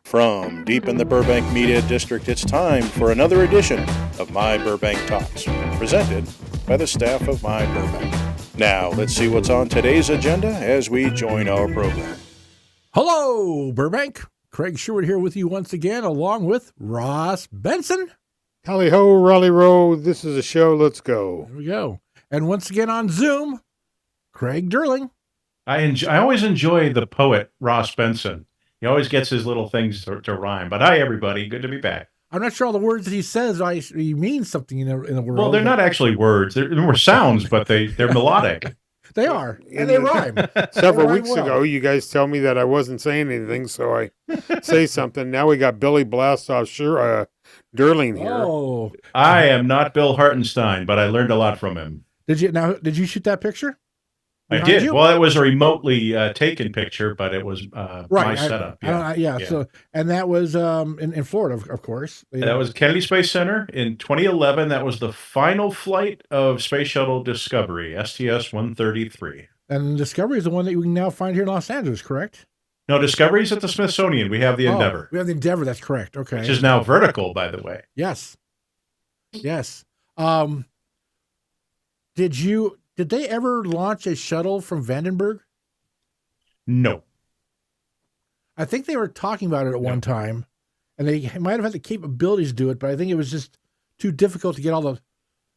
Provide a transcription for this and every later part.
From deep in the Burbank Media District, it's time for another edition of My Burbank Talks, presented by the staff of My Burbank. Now, let's see what's on today's agenda as we join our program. Hello, Burbank. Craig Sherwood here with you once again, along with Ross Benson. Tally ho, rally row. This is a show. Let's go. There we go. And once again on Zoom, Craig Durling. I always enjoy the poet, Ross Benson. He always gets his little things to rhyme. But hi, everybody. Good to be back. I'm not sure all the words that he says he means something in the world. Well, they're not actually words. They're more sounds, but they're melodic. They are, and they rhyme. Several weeks ago, you guys tell me that I wasn't saying anything, so I say something. Now we got Billy Blastoff Durling here. Oh, I am not Bill Hartenstein, but I learned a lot from him. Did you shoot that picture? I did. You? Well, it was a remotely taken picture, but it was my setup. So, and that was in Florida, of course. That was Kennedy Space Center in 2011. That was the final flight of Space Shuttle Discovery, STS-133. And Discovery is the one that you can now find here in Los Angeles, correct? No, Discovery's at the Smithsonian. We have the Endeavor. We have the Endeavor. That's correct. Okay. Which is now vertical, by the way. Yes. Did they ever launch a shuttle from Vandenberg? No. I think they were talking about it at one time, and they might have had the capabilities to do it, but I think it was just too difficult to get all the...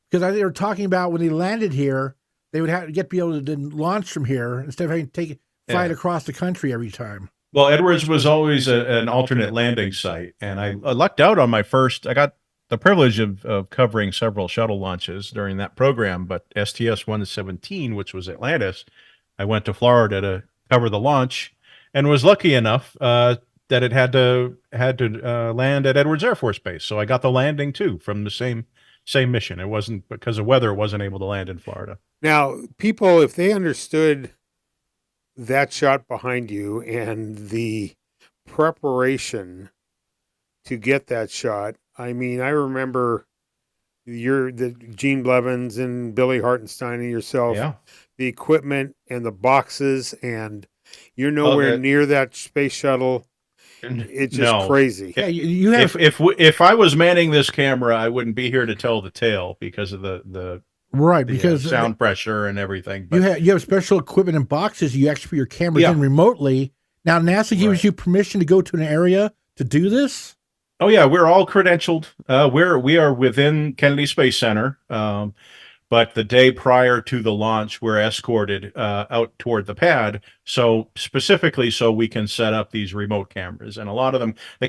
Because they were talking about when they landed here, they would have to be able to then launch from here instead of having to fly it across the country every time. Well, Edwards was always an alternate landing site, and I lucked out on my first... I got the privilege of covering several shuttle launches during that program, but STS-117, which was Atlantis, I went to Florida to cover the launch and was lucky enough that it had to land at Edwards Air Force Base. So I got the landing too from the same mission. It wasn't because of weather, it wasn't able to land in Florida. Now, people, if they understood that shot behind you and the preparation to get that shot, I mean, I remember the Gene Blevins and Billy Hartenstein and yourself, the equipment and the boxes, and you're nowhere near that space shuttle. It's just crazy. Yeah, you have. If I was manning this camera, I wouldn't be here to tell the tale because of the sound pressure and everything. But you have special equipment and boxes. You actually put your cameras in remotely. Now NASA gives you permission to go to an area to do this. Oh yeah, we're all credentialed. We are within Kennedy Space Center, but the day prior to the launch, we're escorted out toward the pad. So specifically, so we can set up these remote cameras, and a lot of them they're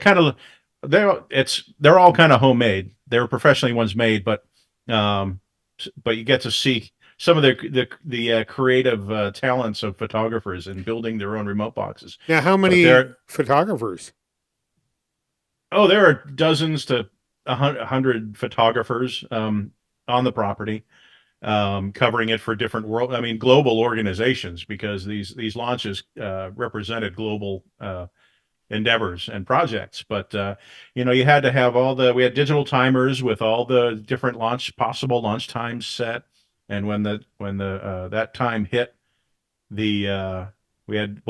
all kind of homemade. They're professionally ones made, but you get to see some of the creative talents of photographers in building their own remote boxes. Now, how many photographers? Oh, there are dozens to 100 photographers on the property, covering it for different global organizations, because these launches represented global endeavors and projects. But you had to have we had digital timers with all the different possible launch times set, and when that time hit, we had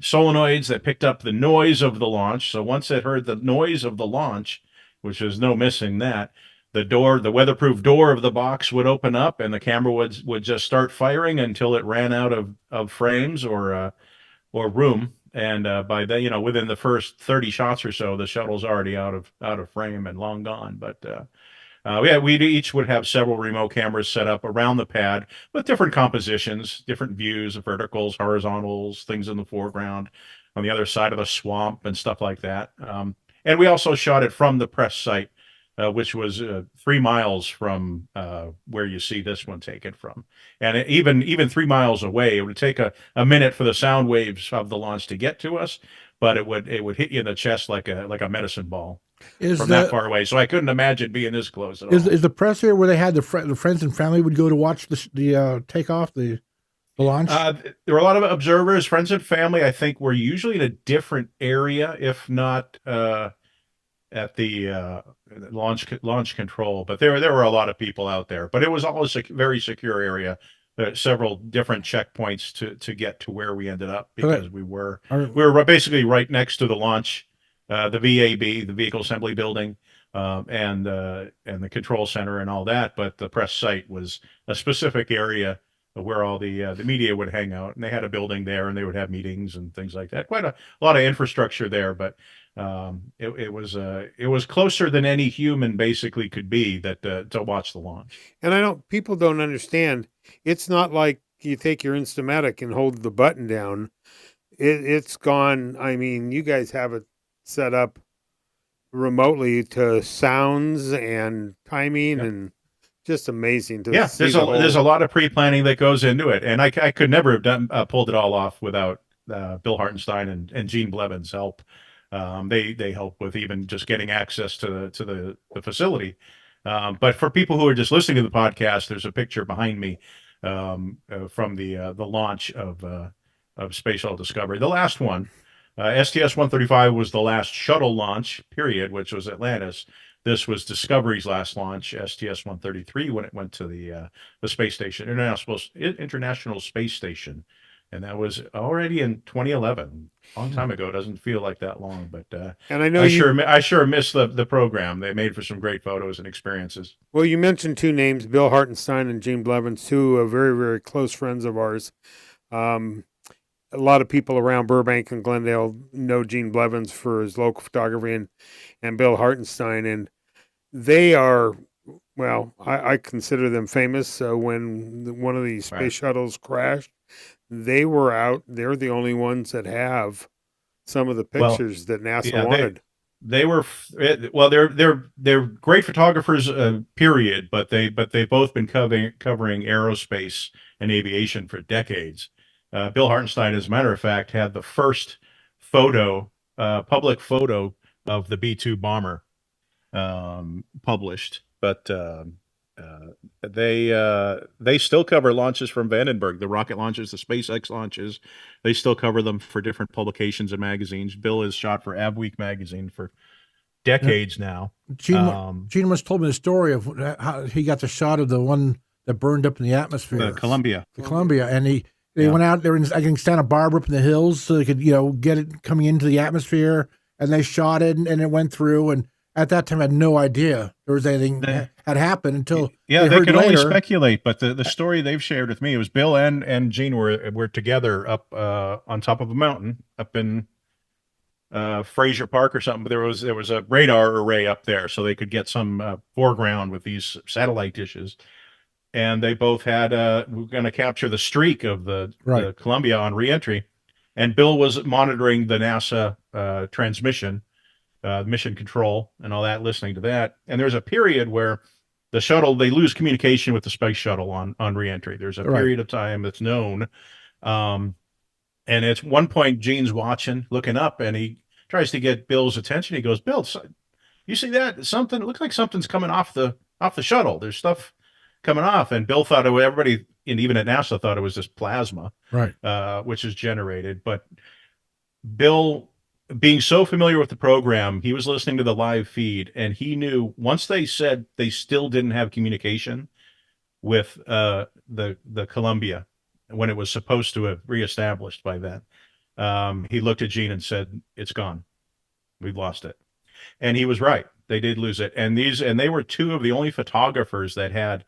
solenoids that picked up the noise of the launch. So once it heard the noise of the launch, which was no missing that, the weatherproof door of the box would open up, and the camera would just start firing until it ran out of frames or room. And by then, within the first 30 shots or so, the shuttle's already out of frame and long gone. But we each would have several remote cameras set up around the pad with different compositions, different views, verticals, horizontals, things in the foreground, on the other side of the swamp and stuff like that. And we also shot it from the press site, which was 3 miles from where you see this one taken from. And even 3 miles away, it would take a minute for the sound waves of the launch to get to us, but it would hit you in the chest like a medicine ball. That far away, so I couldn't imagine being this close at all. Is the press here where they had the friends and family would go to watch the takeoff, the launch? There were a lot of observers, friends and family. I think were usually in a different area, if not at the launch control. But there were a lot of people out there. But it was always a very secure area. Several different checkpoints to get to where we ended up, because we were basically right next to the launch the VAB, the Vehicle Assembly Building, and the control center and all that. But the press site was a specific area where all the media would hang out, and they had a building there, and they would have meetings and things like that. Quite a lot of infrastructure there, but it was closer than any human basically could be that to watch the launch. And I don't, people don't understand. It's not like you take your Instamatic and hold the button down. It's gone. I mean, you guys have it set up remotely to sounds and timing, and just amazing to see. There's a lot of pre-planning that goes into it, and I could never have done pulled it all off without Bill Hartenstein and Gene Blevin's help. They help with even just getting access to the facility. But for people who are just listening to the podcast, there's a picture behind me from the launch of Space Shuttle Discovery, the last one. STS-135 was the last shuttle launch, period, which was Atlantis. This was Discovery's last launch, STS-133, when it went to the space station, International Space Station, and that was already in 2011. A long time ago. Doesn't feel like that long, but and I know I sure miss the program. They made for some great photos and experiences. Well, you mentioned two names, Bill Hartenstein and Gene Blevins, two very, very close friends of ours. A lot of people around Burbank and Glendale know Gene Blevins for his local photography, and Bill Hartenstein, and they are, well, I consider them famous. When one of these space shuttles crashed, they were out. They're the only ones that have some of the pictures that NASA wanted. They were they're great photographers, period. But they've both been covering aerospace and aviation for decades. Bill Hartenstein, as a matter of fact, had the first public photo of the B-2 bomber published, but they still cover launches from Vandenberg, the rocket launches, the SpaceX launches. They still cover them for different publications and magazines. Bill has shot for Abweek magazine for decades now. Gene must told me the story of how he got the shot of the one that burned up in the atmosphere. The Columbia, and they went out there in Santa Barbara up in the hills so they could, get it coming into the atmosphere, and they shot it and it went through. And at that time, I had no idea there was anything had happened until they could only speculate. But the story they've shared with me was Bill and Gene were together up on top of a mountain up in Fraser Park or something. But there was a radar array up there, so they could get some foreground with these satellite dishes. And they both had we're going to capture the streak of the Columbia on reentry, and Bill was monitoring the NASA transmission, mission control, and all that, listening to that. And there's a period where the shuttle, they lose communication with the space shuttle on reentry. There's a period of time that's known, and at one point Gene's looking up, and he tries to get Bill's attention. He goes, "Bill, you see that? Something, it looks like something's coming off the shuttle. There's stuff coming off." And Bill thought everybody, and even at NASA, thought it was just plasma, which is generated. But Bill, being so familiar with the program, he was listening to the live feed, and he knew once they said they still didn't have communication with the Columbia when it was supposed to have reestablished by then. He looked at Gene and said, "It's gone. We've lost it." And he was right. They did lose it. And they were two of the only photographers that had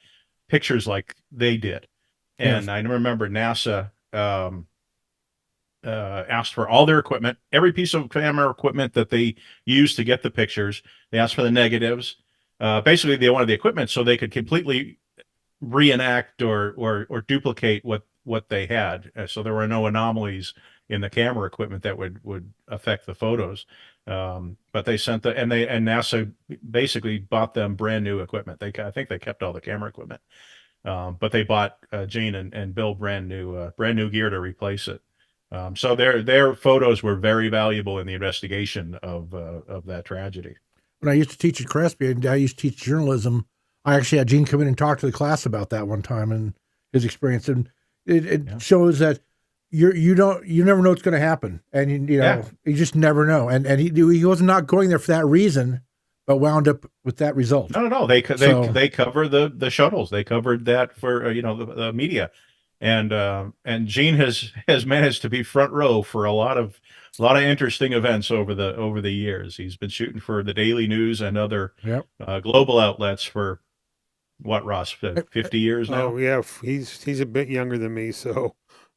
pictures like they did. And I remember NASA asked for all their equipment, every piece of camera equipment that they used to get the pictures. They asked for the negatives. Basically, they wanted the equipment so they could completely reenact or duplicate what they had. So there were no anomalies in the camera equipment that would affect the photos. But they sent and NASA basically bought them brand new equipment. I think they kept all the camera equipment, but they bought Gene and Bill brand new gear to replace it. So their photos were very valuable in the investigation of that tragedy. When I used to teach at Crespi, and I used to teach journalism, I actually had Gene come in and talk to the class about that one time and his experience, and it shows that you never know what's going to happen, and you just never know. And he was not going there for that reason, but wound up with that result. No. They cover the shuttles. They covered that for the media, and Gene has managed to be front row for a lot of A lot of interesting events over the years. He's been shooting for the Daily News and other Yep. Global outlets for what, Ross, 50 years now? Oh yeah, he's a bit younger than me, so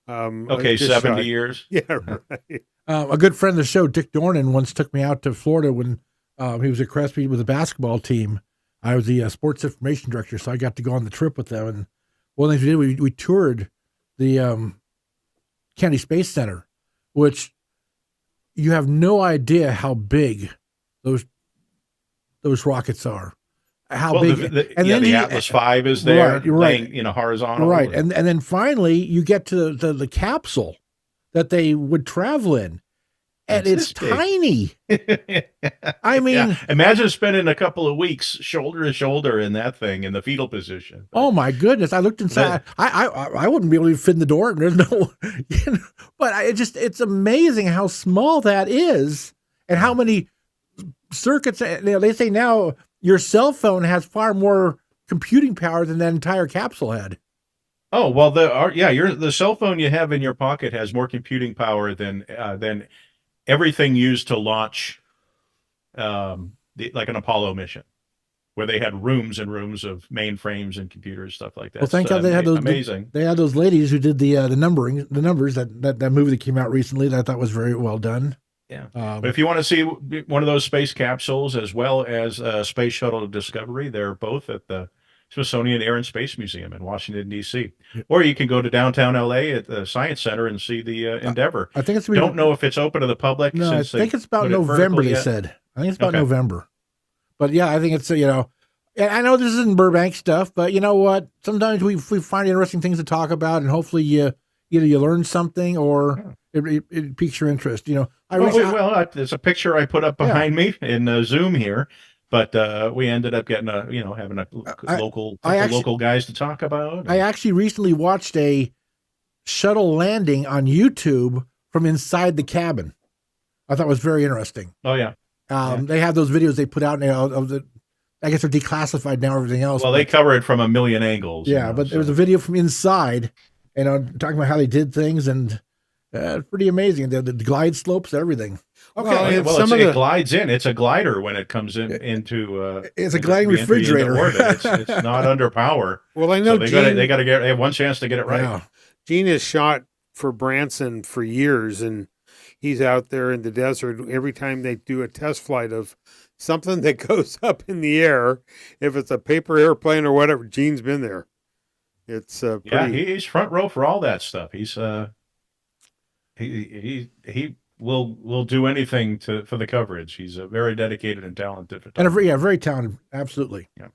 Okay, just 70 shy. years. Yeah, right. A good friend of the show, Dick Dornan, once took me out to Florida when he was at Crespi with the basketball team. I was the sports information director, so I got to go on the trip with them. And one of the things we did, we toured the Kennedy Space Center, which you have no idea how big those rockets are. How big? The Atlas V is there, right, laying horizontal. Right, and then finally you get to the capsule that they would travel in, and it's tiny. I mean, yeah. Imagine spending a couple of weeks shoulder to shoulder in that thing in the fetal position. Oh my goodness! I looked inside. I wouldn't be able to fit in the door. There's no, but it's amazing how small that is, and how many circuits. They say now your cell phone has far more computing power than that entire capsule had. Oh well, the cell phone you have in your pocket has more computing power than everything used to launch, like an Apollo mission, where they had rooms and rooms of mainframes and computers, stuff like that. Well, thank God they had those amazing. They had those ladies who did the numbers that movie that came out recently that I thought was very well done. Yeah, but if you want to see one of those space capsules as well as Space Shuttle Discovery, they're both at the Smithsonian Air and Space Museum in Washington, D.C. Or you can go to downtown L.A. at the Science Center and see the Endeavor. I think don't know if it's open to the public. No, I think it's about November, they said. I think it's about November. But yeah, I think it's, and I know this isn't Burbank stuff, but you know what? Sometimes we find interesting things to talk about, and hopefully either you learn something or it piques your interest. There's a picture I put up behind me in Zoom here. But we ended up getting having a local guys to talk about. I actually recently watched a shuttle landing on YouTube from inside the cabin. I thought it was very interesting. Oh yeah. They have those videos they put out I guess they're declassified now. Everything else. Well, they cover it from a million angles. Yeah, but there was a video from inside, and talking about how they did things, and it's pretty amazing. The glide slopes, everything. Okay, it glides in. It's a glider when it comes into. It's a gliding refrigerator. It's not under power. Well, I know so they have one chance to get it right. Yeah. Gene has shot for Branson for years, and he's out there in the desert. Every time they do a test flight of something that goes up in the air, if it's a paper airplane or whatever, Gene's been there. It's pretty... he's front row for all that stuff. He's he will do anything for the coverage. He's a very dedicated and talented photographer. And very talented, absolutely. Yeah.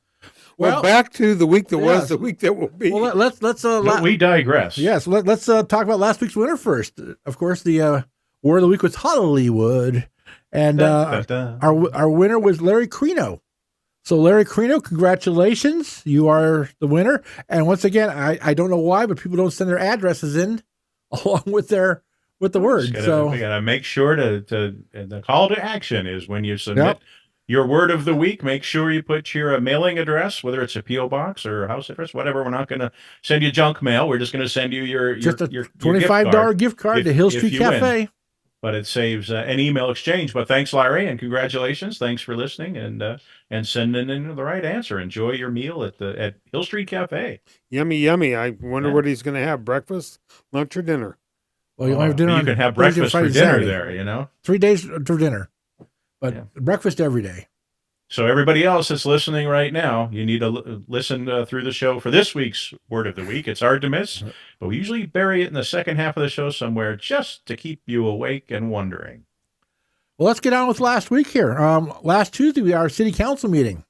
Well, back to the week that was, the week that will be. Well, let's we digress. Yes, let's talk about last week's winner first. Of course, the word of the week was Hollywood, and our winner was Larry Crino. So, Larry Crino, congratulations, you are the winner. And once again, I don't know why, but people don't send their addresses in along with the word. We gotta make sure to the call to action is when you submit your word of the week. Make sure you put your mailing address, whether it's a PO box or a house address, whatever. We're not going to send you junk mail. We're just going to send you your $25 gift card to Hill Street Cafe. Win. But it saves an email exchange. But thanks, Larry, and congratulations. Thanks for listening and sending in the right answer. Enjoy your meal at Hill Street Cafe. Yummy, yummy. I wonder what he's going to have: breakfast, lunch, or dinner. Well, you'll have dinner. You can have breakfast for dinner there. 3 days for dinner, but breakfast every day. So everybody else that's listening right now, you need to listen through the show for this week's word of the week. It's hard to miss, but we usually bury it in the second half of the show somewhere just to keep you awake and wondering. Well, let's get on with last week here. Last Tuesday, we had our city council meeting.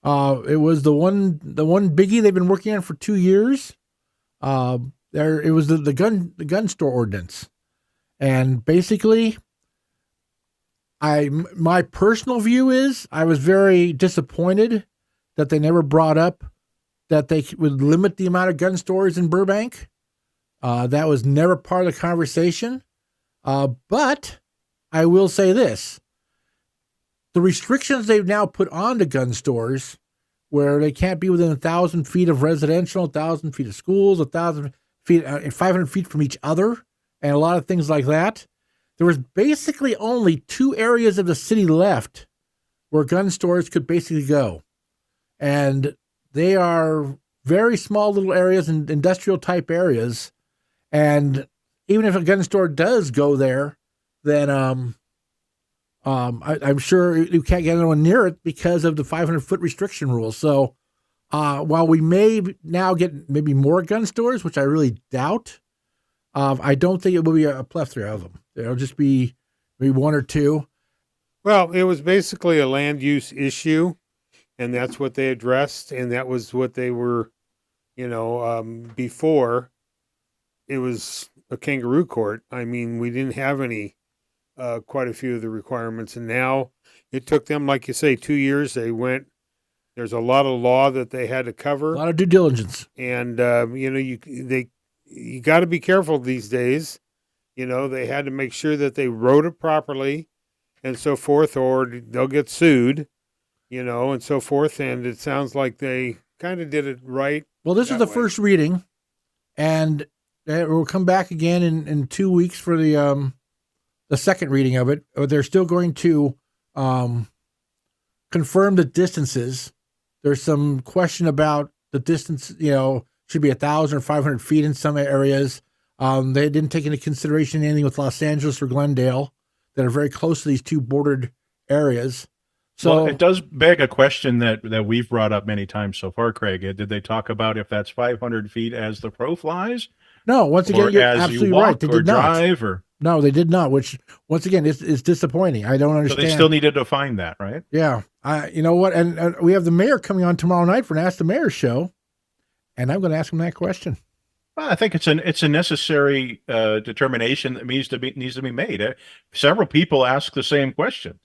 It was the one biggie they've been working on for 2 years. It was the gun store ordinance, and basically, my personal view is I was very disappointed that they never brought up that they would limit the amount of gun stores in Burbank. That was never part of the conversation. But I will say this: the restrictions they've now put on the gun stores, where they can't be within 1,000 feet of residential, 1,000 feet of schools, 1,000 feet, 500 feet from each other, and a lot of things like that. there was basically only 2 areas of the city left where gun stores could basically go. And they are very small little areas and industrial type areas. And even if a gun store does go there, then I'm sure you can't get anyone near it because of the 500-foot restriction rule. So while we may now get maybe more gun stores, which I really doubt, I don't think it will be a plethora of them. It'll just be maybe 1 or 2. Well, it was basically a land use issue, and that's what they addressed, and that was what they were, before it was a kangaroo court. I mean, we didn't have quite a few of the requirements, and now it took them, like you say, 2 years. There's a lot of law that they had to cover. A lot of due diligence. And, you got to be careful these days. They had to make sure that they wrote it properly and so forth, or they'll get sued, and so forth. And it sounds like they kind of did it right. Well, this is the first reading, and we'll come back again in 2 weeks for the second reading of it. They're still going to confirm the distances. There's some question about the distance, should be 1,000 or 500 feet in some areas. They didn't take into consideration anything with Los Angeles or Glendale that are very close to these 2 bordered areas. So well, it does beg a question that we've brought up many times so far, Craig. Did they talk about if that's 500 feet as the crow flies? No, once again, you're absolutely right. They did not. Drive, or no, they did not, which once again is disappointing. I don't understand. So they still needed to find that, right? Yeah. You know what? And we have the mayor coming on tomorrow night for an Ask the Mayor show, and I'm going to ask him that question. Well, I think it's a necessary determination that needs to be made. Several people ask the same question,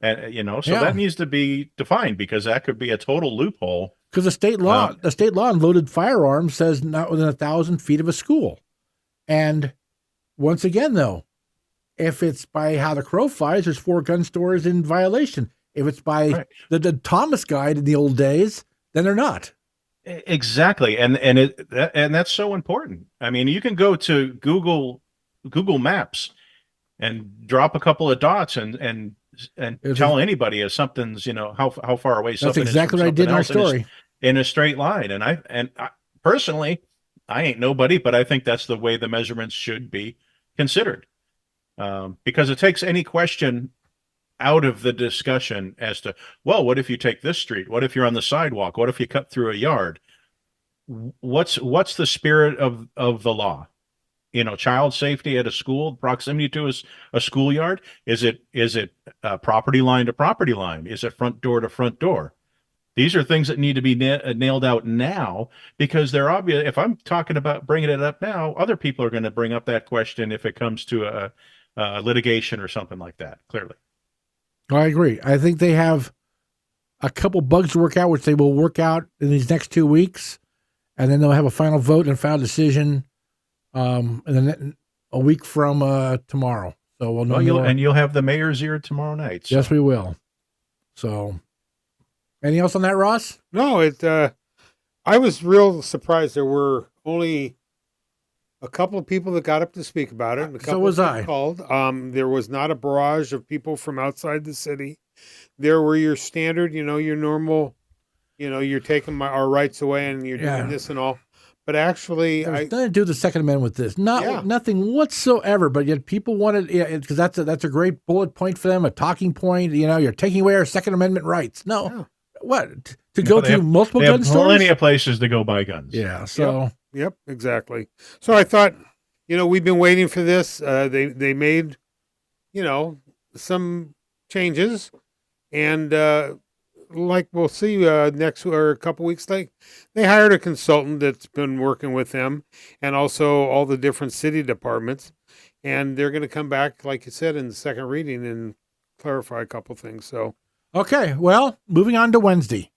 and that needs to be defined, because that could be a total loophole. Because the state law on loaded firearms says not within 1,000 feet of a school, and once again, though, if it's by how the crow flies, there's 4 gun stores in violation. If it's by the Thomas Guide in the old days, then they're not. Exactly, and that's so important. I mean, you can go to Google Maps and drop a couple of dots and tell anybody if something's how far away something is. That's exactly what I did in our story. In a straight line, and I personally, I ain't nobody, but I think that's the way the measurements should be considered, because it takes any question out of the discussion as to, well, what if you take this street? What if you're on the sidewalk? What if you cut through a yard? What's the spirit of the law? Child safety at a school, proximity to a schoolyard. Is it property line to property line? Is it front door to front door? These are things that need to be nailed out now, because they're obvious. If I'm talking about bringing it up now, other people are going to bring up that question if it comes to a litigation or something like that, clearly. I agree. I think they have a couple bugs to work out, which they will work out in these next 2 weeks, and then they'll have a final vote and final decision a week from tomorrow. So we'll know more. And you'll have the mayor's ear tomorrow night. So. Yes, we will. So, anything else on that, Ross? No, I was real surprised there were only a couple of people that got up to speak about it. And a couple so was of I. Called. There was not a barrage of people from outside the city. There were your standard, your normal, you're taking our rights away and you're doing this and all. But actually, there's nothing to do with the Second Amendment with this. Nothing whatsoever. But yet people wanted, because that's a great bullet point for them, a talking point. You're taking away our Second Amendment rights. No, what to go to multiple gun stores? Plenty of places to go buy guns. Yeah. So. Yep, exactly. So I thought, we've been waiting for this. They made, some changes, and like we'll see next or a couple weeks. They hired a consultant that's been working with them, and also all the different city departments, and they're going to come back, like you said, in the second reading and clarify a couple things. So okay, well, moving on to Wednesday.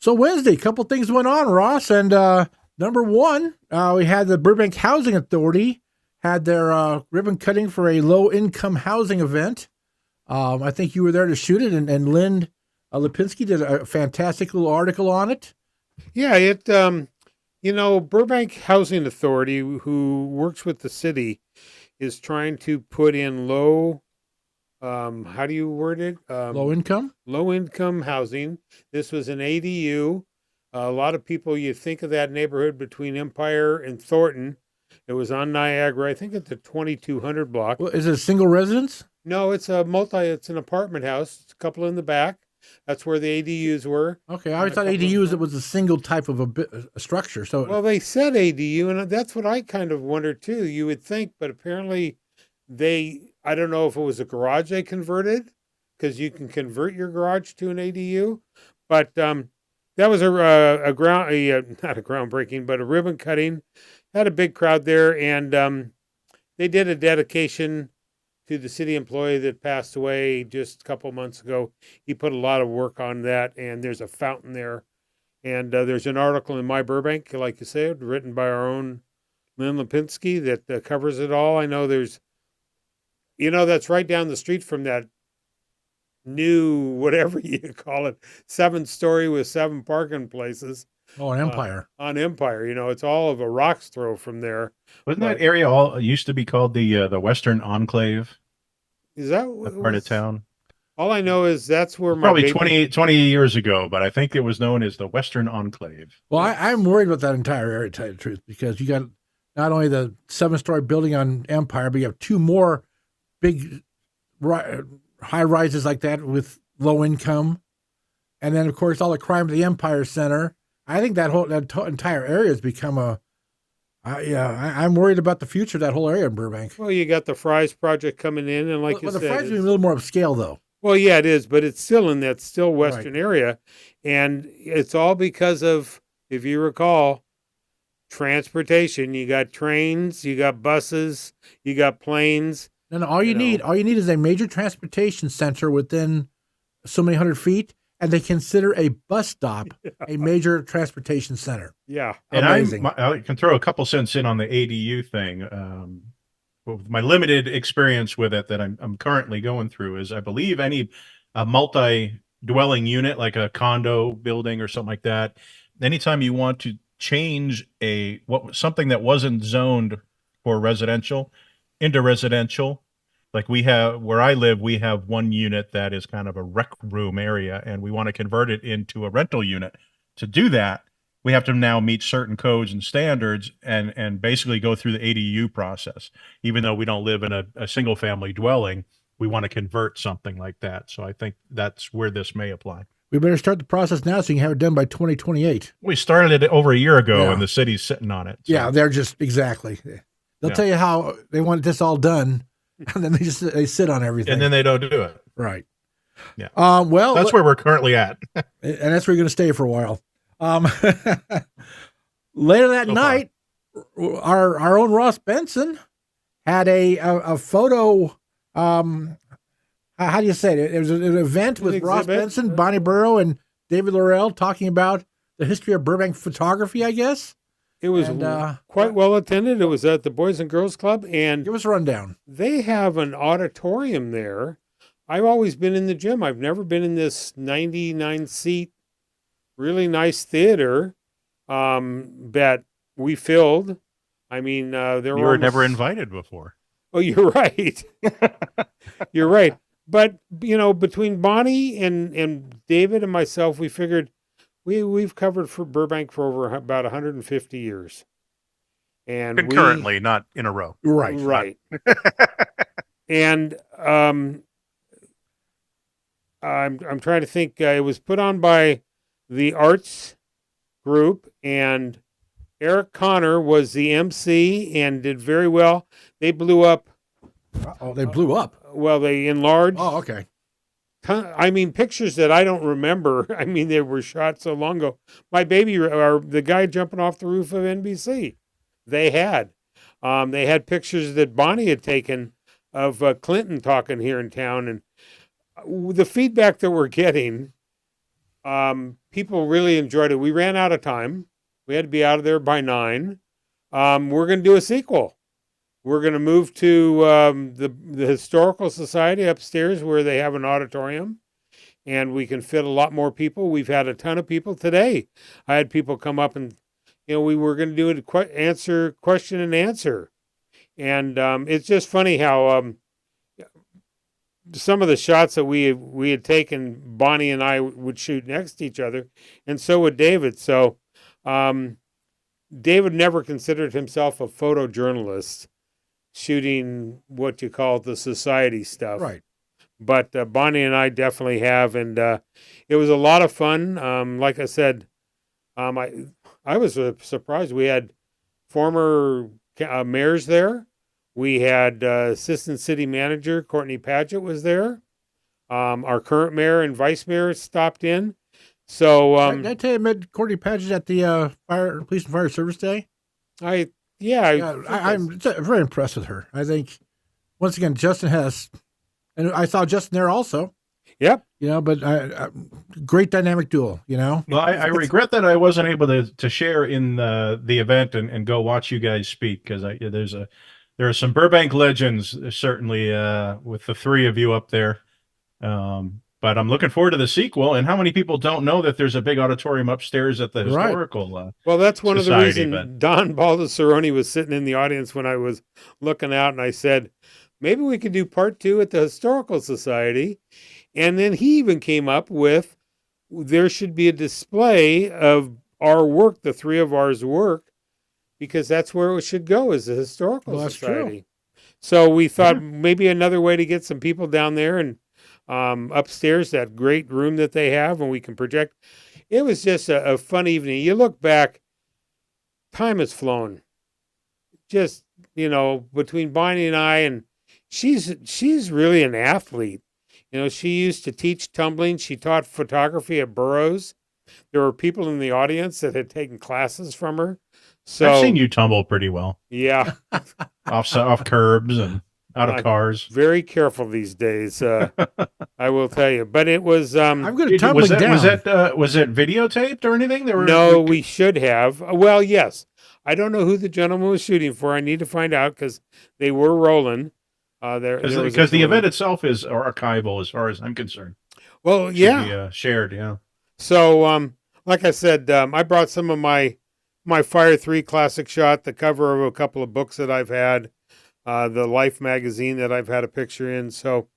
So Wednesday, a couple things went on, Ross, and. Number one, we had the Burbank Housing Authority had their ribbon cutting for a low-income housing event. I think you were there to shoot it, and Lynn Lipinski did a fantastic little article on it. Yeah, Burbank Housing Authority, who works with the city, is trying to put in low, how do you word it? Low income? Low income housing. This was an ADU. A lot of people, you think of that neighborhood between Empire and Thornton. It was on Niagara. I think it's the 2200 block. Well, is it a single residence? No, it's it's an apartment house. It's a couple in the back. That's where the ADUs were. Okay, I always thought ADUs, it was a single type of a structure. So, Well, they said ADU, and that's what I kind of wondered too. You would think, but apparently I don't know if it was a garage they converted, because you can convert your garage to an ADU. But that was not a groundbreaking, but a ribbon cutting. Had a big crowd there, and they did a dedication to the city employee that passed away just a couple months ago. He put a lot of work on that, and there's a fountain there. And there's an article in My Burbank, like you said, written by our own Lynn Lipinski that covers it all. I know that's right down the street from that new, whatever you call it, 7-story with 7 parking places. oh, an Empire. On Empire. It's all of a rock's throw from there. Wasn't that area all used to be called the Western Enclave? Is that Part of town? All I know is that's where Probably 20 years ago, but I think it was known as the Western Enclave. Well, I'm worried about that entire area, to tell you the truth, because you got not only the 7-story building on Empire, but you have 2 more big high rises like that with low income. And then, of course, all the crime at the Empire Center. I think that entire area has become I'm worried about the future of that whole area in Burbank. Well, you got the Fry's project coming in, and like you said, the Fry's is a little more upscale, though. Well, yeah, it is, but it's still in that western area, and it's all because of, if you recall, transportation. You got trains, you got buses, you got planes. No, all you need is a major transportation center within so many 100 feet, and they consider a bus stop a major transportation center. Yeah. And amazing. I can throw a couple cents in on the ADU thing. With my limited experience with it that I'm currently going through is, I believe a multi-dwelling unit, like a condo building or something like that, anytime you want to change something that wasn't zoned for residential into residential, like where I live, we have one unit that is kind of a rec room area, and we want to convert it into a rental unit. To do that, we have to now meet certain codes and standards and basically go through the ADU process. Even though we don't live in a single family dwelling, we want to convert something like that. So I think that's where this may apply. We better start the process now so you can have it done by 2028. We started it over a year ago, and the city's sitting on it. So. Yeah, they're just exactly. They'll tell you how they want this all done, and then they sit on everything, and then they don't do it. Right. Yeah. Well, that's where we're currently at, and that's where you're going to stay for a while. Later that night, our own Ross Benson had a photo. How do you say it? It was an event with Ross Benson, Bonnie Burrow, and David Laurel talking about the history of Burbank photography, I guess. It was quite well attended. It was at the Boys and Girls Club, and give us a rundown. They have an auditorium there. I've always been in the gym. I've never been in this 99-seat, really nice theater that we filled. I mean, you were never invited before. Oh, you're right. You're right. But between Bonnie and David and myself, we figured we've covered for Burbank for over about 150 years, and concurrently, not in a row. Right. And I'm trying to think. It was put on by the arts group, and Eric Connor was the MC and did very well. They blew up. Oh, they blew up. Well, they enlarged. Oh, okay. I mean, pictures that I don't remember. I mean, they were shot so long ago. My baby, or the guy jumping off the roof of NBC, they had pictures that Bonnie had taken of Clinton talking here in town, and the feedback that we're getting, people really enjoyed it. We ran out of time. We had to be out of there by 9. We're going to do a sequel. We're going to move to the Historical Society upstairs where they have an auditorium, and we can fit a lot more people. We've had a ton of people today. I had people come up and, we were going to do a question and answer. And it's just funny how some of the shots that we had taken, Bonnie and I would shoot next to each other, and so would David. So David never considered himself a photojournalist, shooting what you call the society stuff. Right. But Bonnie and I definitely have, and it was a lot of fun. Like I said, I was surprised. We had former mayors there. We had assistant city manager Courtney Padgett was there. Our current mayor and vice mayor stopped in. So Did I tell you I met Courtney Padgett at the Police and Fire Service Day? I'm very impressed with her. I think once again Justin has, and I saw Justin there also. Yep. But great dynamic duo. Well, I regret that I wasn't able to share in the event and go watch you guys speak, because there are some Burbank legends certainly with the three of you up there. But I'm looking forward to the sequel. And how many people don't know that there's a big auditorium upstairs at the historical? Well, that's one society, of the reasons Don Baldessaroni was sitting in the audience when I was looking out, and I said, maybe we could do part 2 at the Historical Society. And then he even came up with, there should be a display of our work, the three of ours work, because that's where it should go, is the Historical Society. True. So we thought maybe another way to get some people down there, and upstairs, that great room that they have, and we can project. It was just a fun evening. You look back, time has flown. Just, between Bonnie and I, and she's really an athlete. She used to teach tumbling. She taught photography at Burrows. There were people in the audience that had taken classes from her. So I've seen you tumble pretty well. Yeah. off curbs and out of cars. Very careful these days, I will tell you. But it was. I'm good at tumbling down. Was it videotaped or anything? We should have. Well, yes. I don't know who the gentleman was shooting for. I need to find out, because they were rolling. Because the event itself is archival, as far as I'm concerned. Well, yeah. Be, shared, yeah. So, like I said, I brought some of my Fire 3 classic shot, the cover of a couple of books that I've had, the Life magazine that I've had a picture in. So,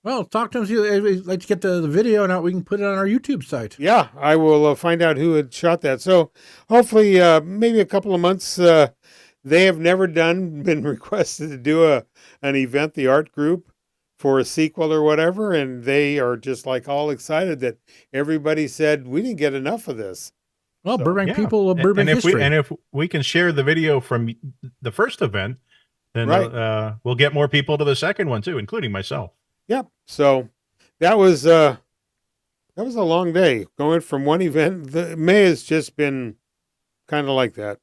well, talk to us. I'd like to get the video, and we can put it on our YouTube site. Yeah, I will find out who had shot that. So, hopefully, maybe a couple of months. They have never been requested to do an event, the art group, for a sequel or whatever, and they are just all excited that everybody said we didn't get enough of this. Well, so, Burbank people, Burbank history. If we can share the video from the first event, then we'll get more people to the second one too, including myself. Yep. So that was a long day going from one event. May has just been kind of like that.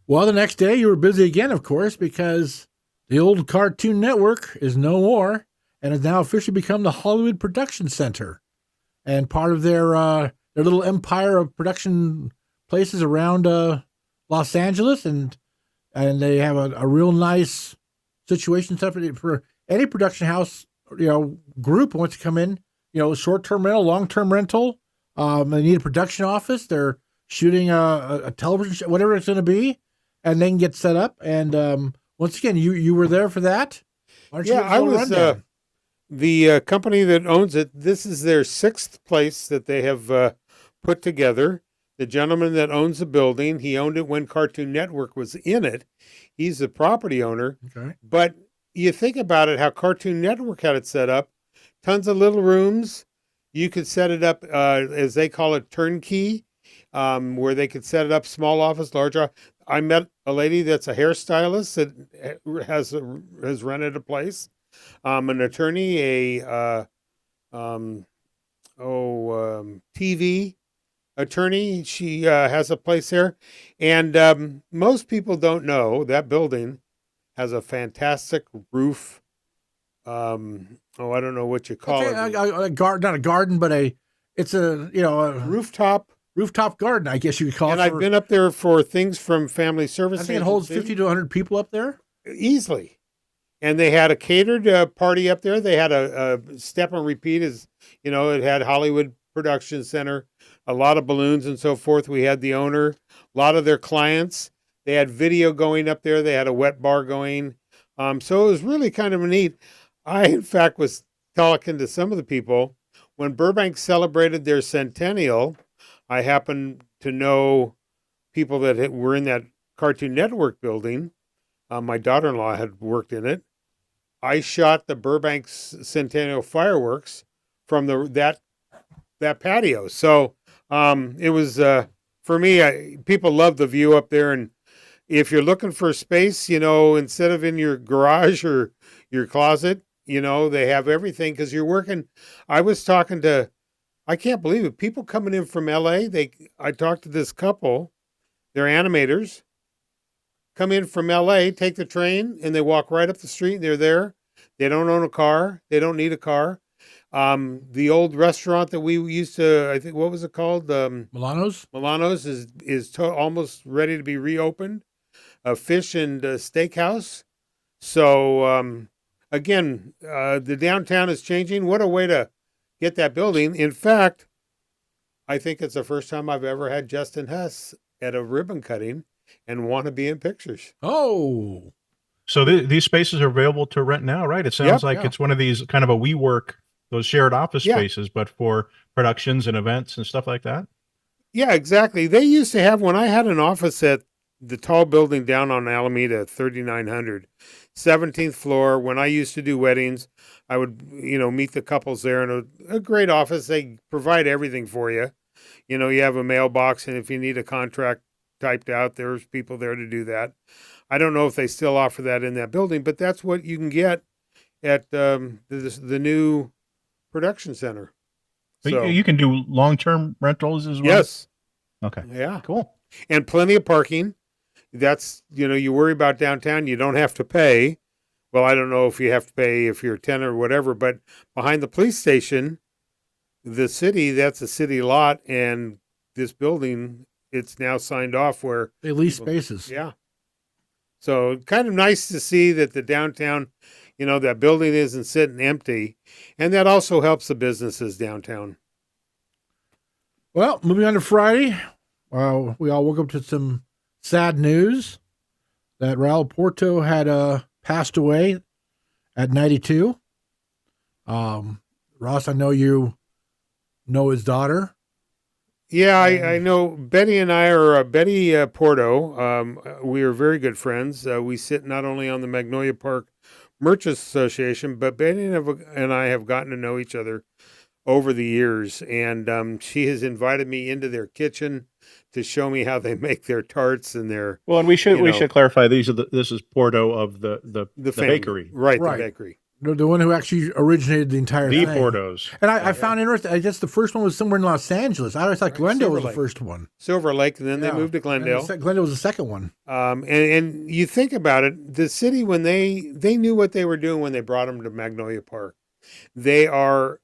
Well, the next day you were busy again, of course, because the old Cartoon Network is no more and has now officially become the Hollywood Production Center, and part of their little empire of production places around Los Angeles, and they have a real nice situation set for any production house group who wants to come in. Short-term rental, long-term rental. They need a production office. They're shooting a television show, whatever it's going to be. And then get set up. And once again, you were there for that? I was the company that owns it. This is their 6th place that they have put together. The gentleman that owns the building, he owned it when Cartoon Network was in it. He's the property owner. Okay. But you think about it, how Cartoon Network had it set up. Tons of little rooms. You could set it up, as they call it, turnkey, where they could set it up, small office, large office. I met a lady that's a hairstylist that has rented a place. An attorney, TV attorney. She has a place there, and most people don't know that building has a fantastic roof. I don't know what you call it. A garden, not a garden, but it's a rooftop garden, I guess you could call it. And I've been up there for things from family service. I think it holds 50 to 100 people up there. Easily. And they had a catered party up there. They had a step and repeat, it had Hollywood Production Center, a lot of balloons and so forth. We had the owner, a lot of their clients. They had video going up there. They had a wet bar going. So it was really kind of neat. I, in fact, was talking to some of the people when Burbank celebrated their centennial. I happened to know people that were in that Cartoon Network building. My daughter-in-law had worked in it. I shot the Burbank Centennial fireworks from that patio. So it was for me. People love the view up there, and if you're looking for space, instead of in your garage or your closet, they have everything because you're working. I was talking to, I can't believe it, people coming in from LA. I talked to this couple, they're animators, come in from LA, take the train, and they walk right up the street and they're there. They don't own a car. They don't need a car. The old restaurant that we used to, I think, what was it called? Milano's? Milano's is almost ready to be reopened. A fish and steakhouse. So, again, the downtown is changing. What a way to get that building. In fact, I think it's the first time I've ever had Justin Hess at a ribbon cutting and want to be in pictures. Oh. So these spaces are available to rent now, right? It sounds like yeah. it's one of these kind of a WeWork, those shared office Yeah. spaces, but for productions and events and stuff like that. Yeah, exactly. They used to have, when I had an office at the tall building down on Alameda, 3900, 17th floor. When I used to do weddings, I would, meet the couples there in a great office. They provide everything for you. You have a mailbox, and if you need a contract typed out, there's people there to do that. I don't know if they still offer that in that building, but that's what you can get at the new production center. So you can do long-term rentals as well? Yes. Okay. Yeah. Cool. And plenty of parking. That's, you worry about downtown, you don't have to pay. Well, I don't know if you have to pay if you're a tenant or whatever, but behind the police station, the city, that's a city lot, and this building, it's now signed off where They lease spaces. Yeah. So kind of nice to see that the downtown, that building isn't sitting empty, and that also helps the businesses downtown. Well, moving on to Friday, we all woke up to some sad news that Raul Porto had passed away at 92. Ross, I know you know his daughter. Yeah, I know Betty and I are Betty Porto. We are very good friends. We sit not only on the Magnolia Park Merchants Association, but Betty and I have gotten to know each other over the years. And she has invited me into their kitchen to show me how they make their tarts and their. Well, and we should clarify this is Porto of the bakery, right? The bakery. The one who actually originated the entire thing. The Portos. And I found interesting, I guess the first one was somewhere in Los Angeles. I always thought Glendale was the first one. Silver Lake, and then they moved to Glendale. Glendale was the second one. And you think about it, the city, when they knew what they were doing when they brought them to Magnolia Park. They are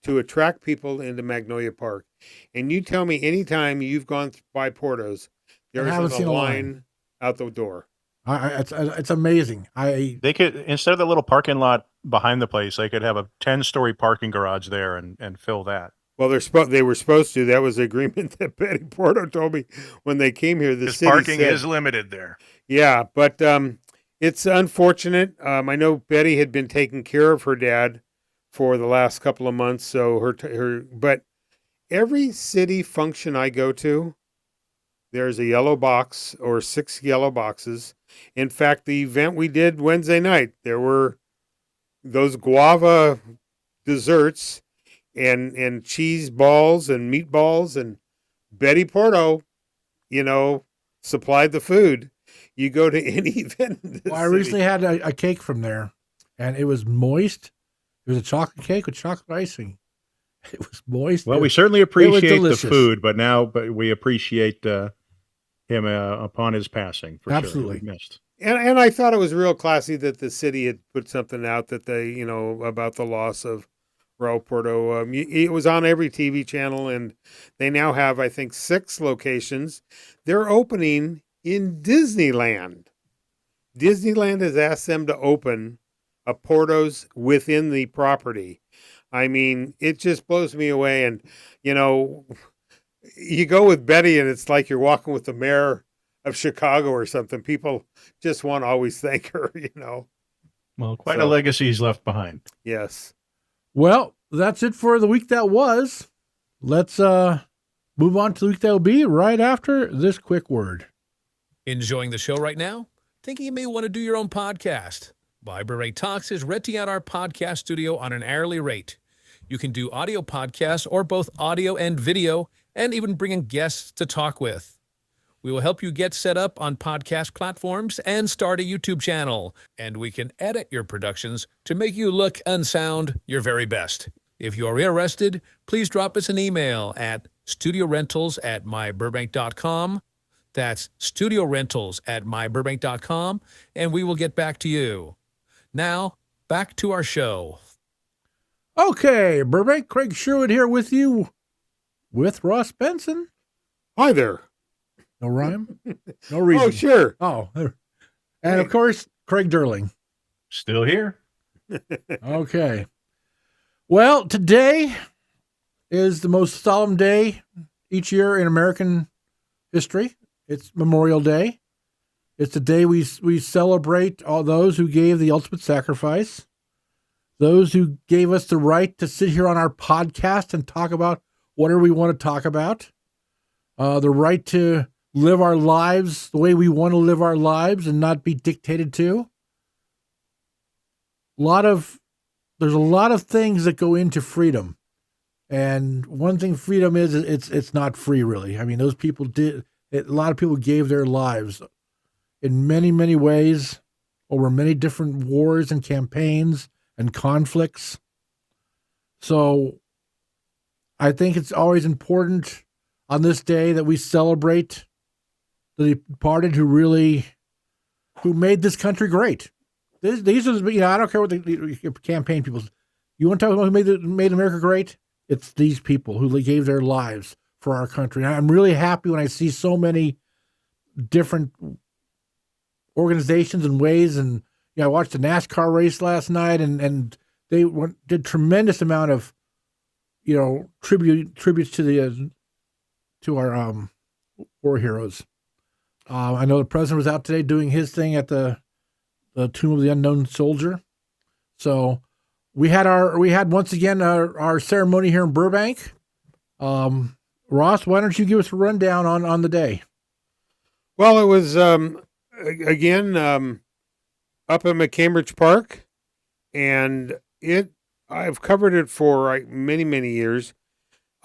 to attract people into Magnolia Park. And you tell me anytime you've gone by Portos, there isn't a line out the door. It's amazing. They could, instead of the little parking lot behind the place, they could have a 10-story parking garage there and fill that. Well, they were supposed to. That was the agreement that Betty Porto told me when they came here. The city parking said, is limited there. Yeah, but it's unfortunate. I know Betty had been taking care of her dad for the last couple of months, so but every city function I go to, there's a yellow box or 6 yellow boxes. In fact, the event we did Wednesday night, there were those guava desserts and cheese balls and meatballs, and Betty Porto, supplied the food. You go to any event in this I recently had a cake from there, and it was moist. It was a chocolate cake with chocolate icing. It was moist. Well, we certainly appreciate the food, but we appreciate him upon his passing. For Absolutely. Sure. We missed. And I thought it was real classy that the city had put something out that they, about the loss of Raul Porto. It was on every TV channel, and they now have, I think, 6 locations. They're opening in Disneyland. Disneyland has asked them to open a Porto's within the property. I mean, it just blows me away. And, you go with Betty, and it's like you're walking with the mayor of Chicago or something. People just won't always thank her, Well, quite a legacy he's left behind. Yes. Well, that's it for the week that was. Let's move on to the week that will be right after this quick word. Enjoying the show right now? Thinking you may want to do your own podcast? Burbank Talks is renting out our podcast studio on an hourly rate. You can do audio podcasts or both audio and video, and even bring in guests to talk with. We will help you get set up on podcast platforms and start a YouTube channel, and we can edit your productions to make you look and sound your very best. If you are interested, please drop us an email at studiorentals@myburbank.com. That's studiorentals@myburbank.com, and we will get back to you. Now, back to our show. Okay, Burbank, Craig Sherwood here with you, with Ross Benson. Hi there. No rhyme? No reason. Oh, sure. Oh, and of course, Craig Durling. Still here. Okay. Well, today is the most solemn day each year in American history. It's Memorial Day. It's the day we celebrate all those who gave the ultimate sacrifice, those who gave us the right to sit here on our podcast and talk about whatever we want to talk about, the right to live our lives the way we want to live our lives and not be dictated to. There's a lot of things that go into freedom. And one thing freedom is, it's not free, really. I mean, those people a lot of people gave their lives in many, many ways over many different wars and campaigns and conflicts. So I think it's always important on this day that we celebrate the departed who made this country great. These are, I don't care what the campaign people. You want to talk about who made America great? It's these people who gave their lives for our country. And I'm really happy when I see so many different organizations and ways. And I watched a NASCAR race last night, and they did tremendous amount of, tributes to our war heroes. I know the president was out today doing his thing at the Tomb of the Unknown Soldier. So we had once again our ceremony here in Burbank. Ross, why don't you give us a rundown on the day? Well, it was again up at McCambridge Park, and I've covered it for many, many years.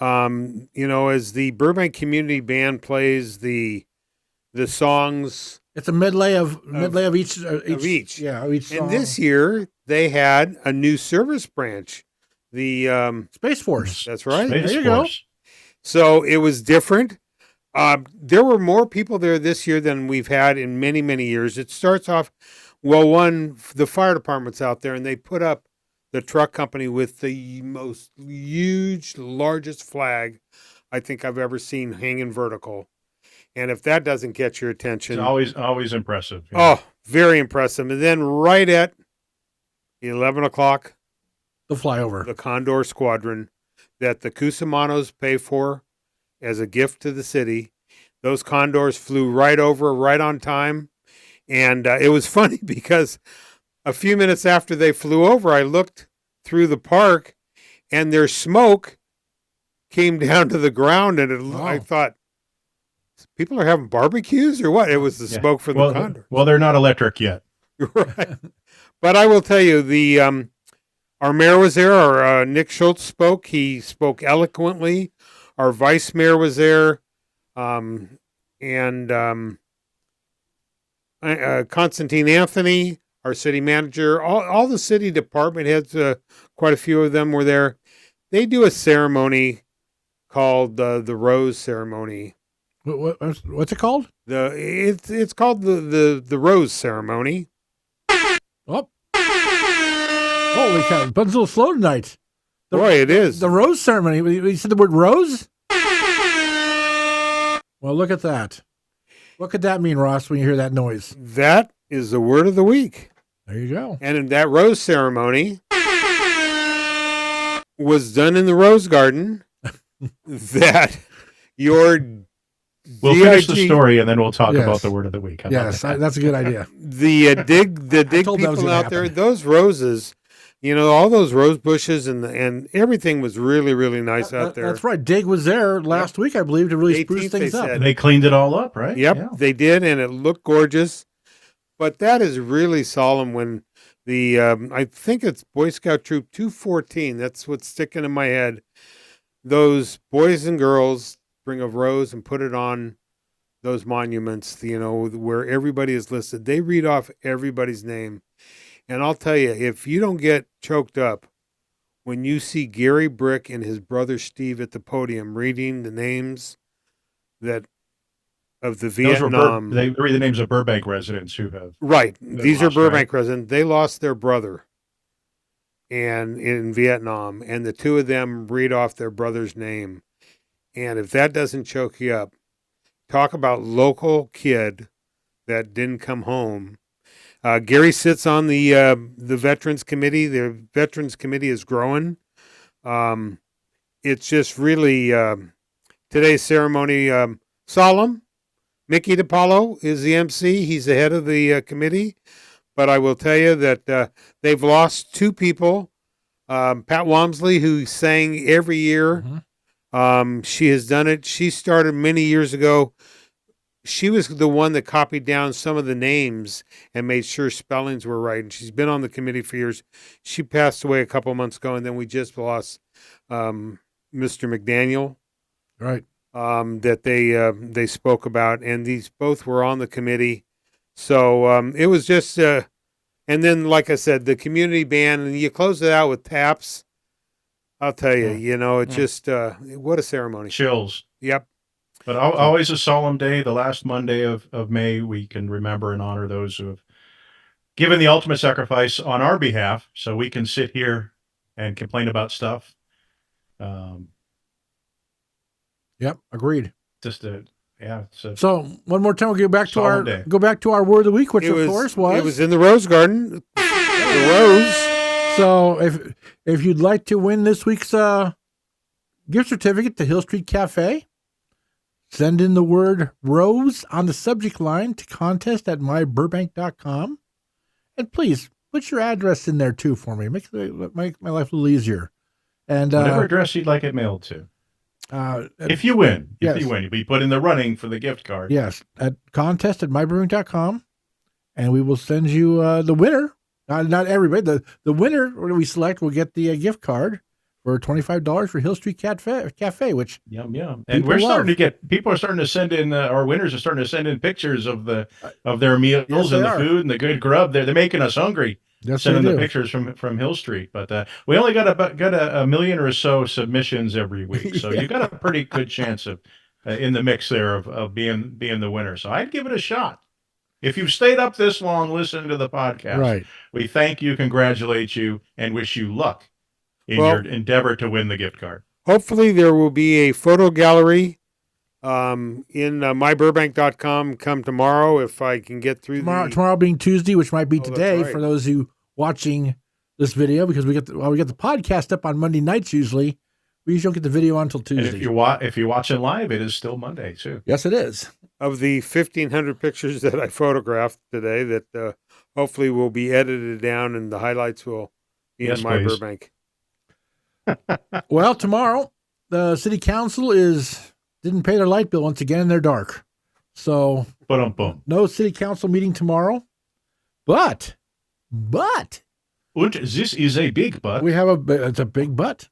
As the Burbank Community Band plays the songs. It's a medley of each. Yeah, of each song. And this year they had a new service branch, the Space Force. That's right. Space there you Force. go. So it was different. There were more people there this year than we've had in many, many years. It starts off, the fire department's out there, and they put up the truck company with the most largest flag I think I've ever seen hanging vertical. And if that doesn't get your attention, It's always impressive. Oh, very impressive. And then right at 11 o'clock, The flyover. the Condor Squadron that the Cusamanos pay for as a gift to the city. Those Condors flew right over, right on time. And it was funny because a few minutes after they flew over, I looked through the park and their smoke came down to the ground. And I thought, people are having barbecues or what? It was the smoke from the Condor. Well, they're not electric yet. Right. But I will tell you, our mayor was there. Our Nick Schultz spoke. He spoke eloquently. Our vice mayor was there, and Constantine Anthony, our city manager, all the city department heads, quite a few of them were there. They do a ceremony called the Rose Ceremony. What's it called? It's called the Rose Ceremony. Oh, holy cow! Bud's a little slow tonight. Boy, it is. The Rose Ceremony. You said the word rose? Well, look at that. What could that mean, Ross, when you hear that noise? That is the word of the week. There you go. And in that rose ceremony was done in the rose garden that your We'll finish the DIG story and then we'll talk Yes. about the word of the week. How about Yes, that? that's a good idea. the dig told that was people gonna out there, happen. those roses, all those rose bushes and everything was really, really nice out there. That's right. Dig was there last week, I believe, to really spruce 18th, things they up. said. They cleaned it all up, right? Yep, Yeah. they did, and it looked gorgeous. But that is really solemn when the I think it's Boy Scout Troop 214. That's what's sticking in my head. Those boys and girls bring a rose and put it on those monuments, where everybody is listed. They read off everybody's name. And I'll tell you, if you don't get choked up when you see Gary Brick and his brother Steve at the podium reading the names of the Those were Vietnam. they read the names of Burbank residents who have. Right. These are lost, Burbank residents. They lost their brother and in Vietnam, and the two of them read off their brother's name. And if that doesn't choke you up, talk about local kid that didn't come home. Gary sits on the Veterans Committee. The Veterans Committee is growing. It's just really today's ceremony solemn. Mickey DiPaolo is the MC. He's the head of the committee. But I will tell you that they've lost two people. Pat Wamsley, who sang every year. Mm-hmm. She has done it. She started many years ago. She was the one that copied down some of the names and made sure spellings were right. And she's been on the committee for years. She passed away a couple months ago, and then we just lost Mr. McDaniel. Right. That they spoke about, and these both were on the committee. So it was just, and then, like I said, the community band, and you close it out with taps. I'll tell you, it's just, what a ceremony. Chills. Yep. But always a solemn day. The last Monday of May, we can remember and honor those who have given the ultimate sacrifice on our behalf, so we can sit here and complain about stuff. Yep. Agreed. So one more time, we'll go back Solemn day. to our word of the week, which of course was. It was in the Rose Garden. The Rose. So if you'd like to win this week's gift certificate to Hill Street Cafe, send in the word rose on the subject line to contest@myburbank.com. And please put your address in there too for me. Make my life a little easier. And Whatever address you'd like it mailed to. If you win, you'll be put in the running for the gift card. Yes, at contest@myburbank.com, and we will send you the winner. Not everybody. The winner we select will get the gift card for $25 for Hill Street Cafe, which Yum. And people we're starting love. to get, people are starting to send in, our winners are starting to send in pictures of their meals Yes, and they the are. food and the good grub. They're making us hungry. yes, Sending they the do. pictures from Hill Street, but we only got a million or so submissions every week, so Yeah. you got a pretty good chance of in the mix there of being the winner. So I'd give it a shot. If you've stayed up this long listening to the podcast, Right. we thank you, congratulate you, and wish you luck in Well- your endeavor to win the gift card. Hopefully there will be a photo gallery in myburbank.com come tomorrow if I can get through Tomorrow being Tuesday, which might be Oh, that's today right. for those who watching this video, because we get the podcast up on Monday nights usually. We usually don't get the video on until And Tuesday. if you're watching live, it is still Monday too. Yes, it is. of the 1,500 pictures that I photographed today that hopefully will be edited down and the highlights will be Yes, in my please. Burbank. Well, tomorrow the city council didn't pay their light bill once again, and they're dark. So Boom. no city council meeting tomorrow. But And this is a big but. we have it's a big but.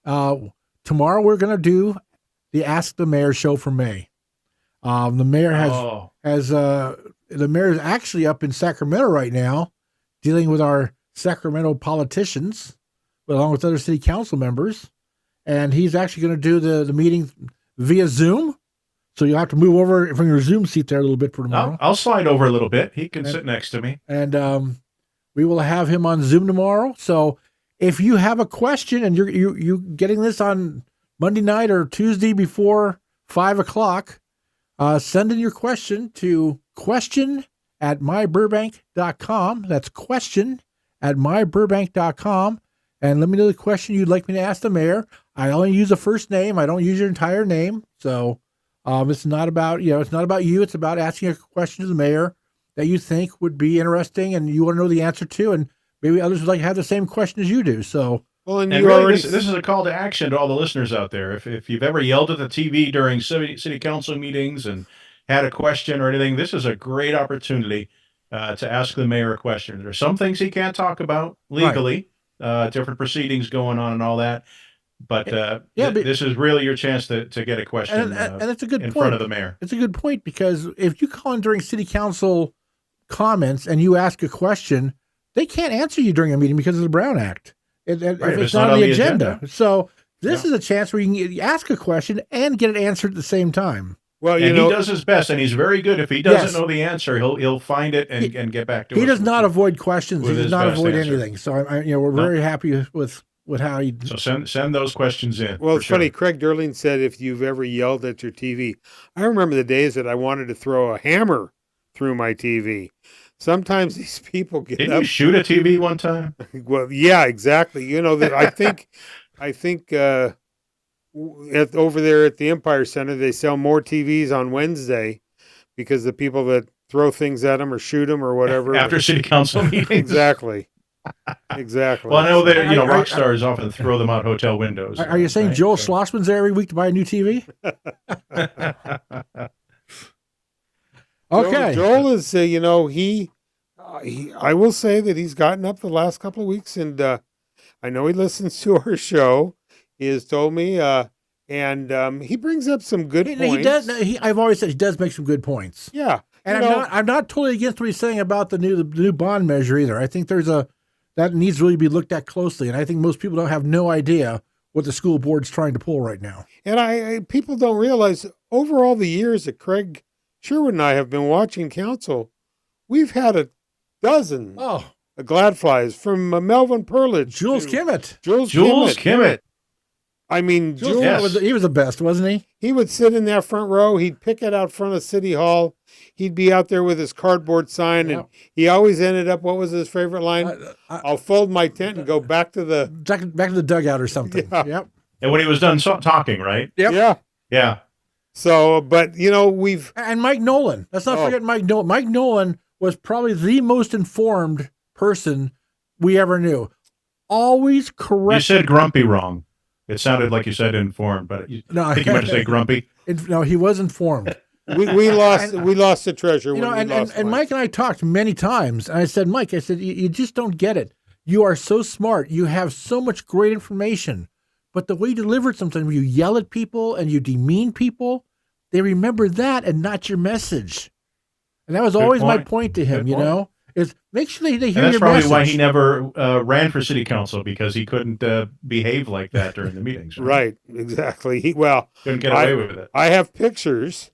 Tomorrow we're going to do the Ask the Mayor show for May. The mayor the mayor is actually up in Sacramento right now, dealing with our Sacramento politicians, along with other city council members, and he's actually going to do the meeting via Zoom. So you'll have to move over from your Zoom seat there a little bit for tomorrow. I'll slide over a little bit. He can sit next to me. And we will have him on Zoom tomorrow. So if you have a question and you're getting this on Monday night or Tuesday before 5:00, send in your question to question@myburbank.com. That's question@myburbank.com. And let me know the question you'd like me to ask the mayor. I only use a first name. I don't use your entire name. So It's not about it's not about you. It's about asking a question to the mayor that you think would be interesting and you want to know the answer to, and maybe others would like to have the same question as you do. So, Well, and And you really, already this is a call to action to all the listeners out there. If you've ever yelled at the TV during city council meetings and had a question or anything, this is a great opportunity to ask the mayor a question. There's some things he can't talk about legally, different proceedings going on and all that. But this is really your chance to get a question and it's a good in point. front of the mayor. It's a good point because if you call in during city council comments and you ask a question, they can't answer you during a meeting because of the Brown Act. If it's not on the agenda. So this is a chance where you can ask a question and get it answered at the same time. well, And he does his best, and he's very good. If he doesn't know the answer, he'll find it and get back to us. He does not avoid questions. He with does his not best avoid answer. anything. So we're very happy with how he. So send those questions in. Well, for it's sure. funny. Craig Derling said if you've ever yelled at your TV, I remember the days that I wanted to throw a hammer through my TV. Sometimes these people get Didn't up. you shoot a TV one time? Well, yeah, exactly. I think over there at the Empire Center, they sell more TVs on Wednesday because the people that throw things at them or shoot them or whatever. After city council meetings. Exactly. Exactly. Well, I know that I- rock stars often throw them out hotel windows. Are you saying right? Joel So- Schlossman's there every week to buy a new TV? Okay. Joel is, I will say that he's gotten up the last couple of weeks, and I know he listens to our show. He has told me, and he brings up some good points. He does. I've always said he does make some good points. Yeah, And I'm not totally against what he's saying about the new bond measure either. I think that needs really to be looked at closely, and I think most people don't have no idea what the school board's trying to pull right now. And people don't realize over all the years that Craig Sherwood and I have been watching council, we've had a dozen Gladflies from Melvin Perlich, Jules Kimmett. Jules Kimmett. I mean, Jules Jules, Kimmett he was the best, wasn't he? he would sit in that front row. He'd pick it out front of City Hall. He'd be out there with his cardboard sign, and he always ended up. What was his favorite line? I'll fold my tent and go back to the back to the dugout or something. Yeah. Yep. And when he was done talking, right? Yep. Yeah. Yeah. So, but we've And Mike Nolan. Let's not forget Mike Nolan. Mike Nolan was probably the most informed person we ever knew. Always correct. You said grumpy wrong. It sounded like you said informed, but I think you might say grumpy. No, he was informed. we lost the treasure. And Mike and I talked many times. And I said, Mike, you just don't get it. You are so smart. You have so much great information. But the way you deliver it, sometimes you yell at people and you demean people, they remember that and not your message. And that was always my point to him, is make sure they hear your And that's probably message. why he never ran for city council, because he couldn't behave like that during the meetings. Right, exactly. Couldn't get away with it. I have pictures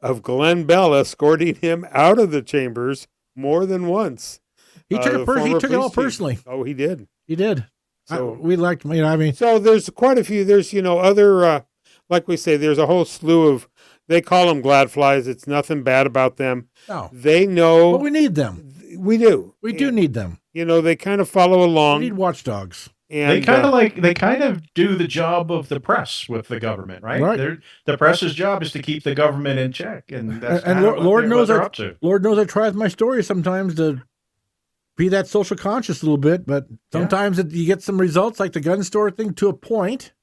of Glenn Bell escorting him out of the chambers more than once. He took it all personally. Oh, he did. He did. So we liked, So there's quite a few. There's other like we say. There's a whole slew of. They call them Gladflies. It's nothing bad about them. No. They know. But we need them. We do. We do need them. They kind of follow along. We need watchdogs. And they kind of do the job of the press with the government, right? Right. The press's job is to keep the government in check, and that's Lord knows they're up to. Lord knows I try with my story sometimes to be that social conscious a little bit, but sometimes you get some results like the gun store thing to a point.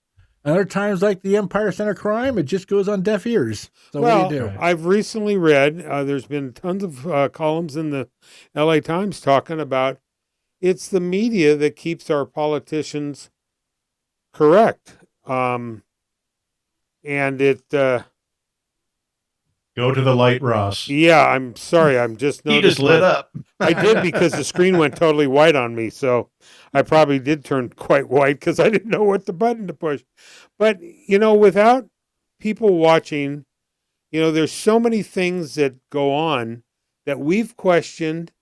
Other times, like the Empire Center crime, it just goes on deaf ears. So what do you do? I've recently read, there's been tons of columns in the LA Times talking about it's the media that keeps our politicians correct. And it... Go to the light, Ross. Yeah, I'm sorry. I'm just He just lit up. I did, because the screen went totally white on me. So I probably did turn quite white because I didn't know what the button to push. But, without people watching, there's so many things that go on that we've questioned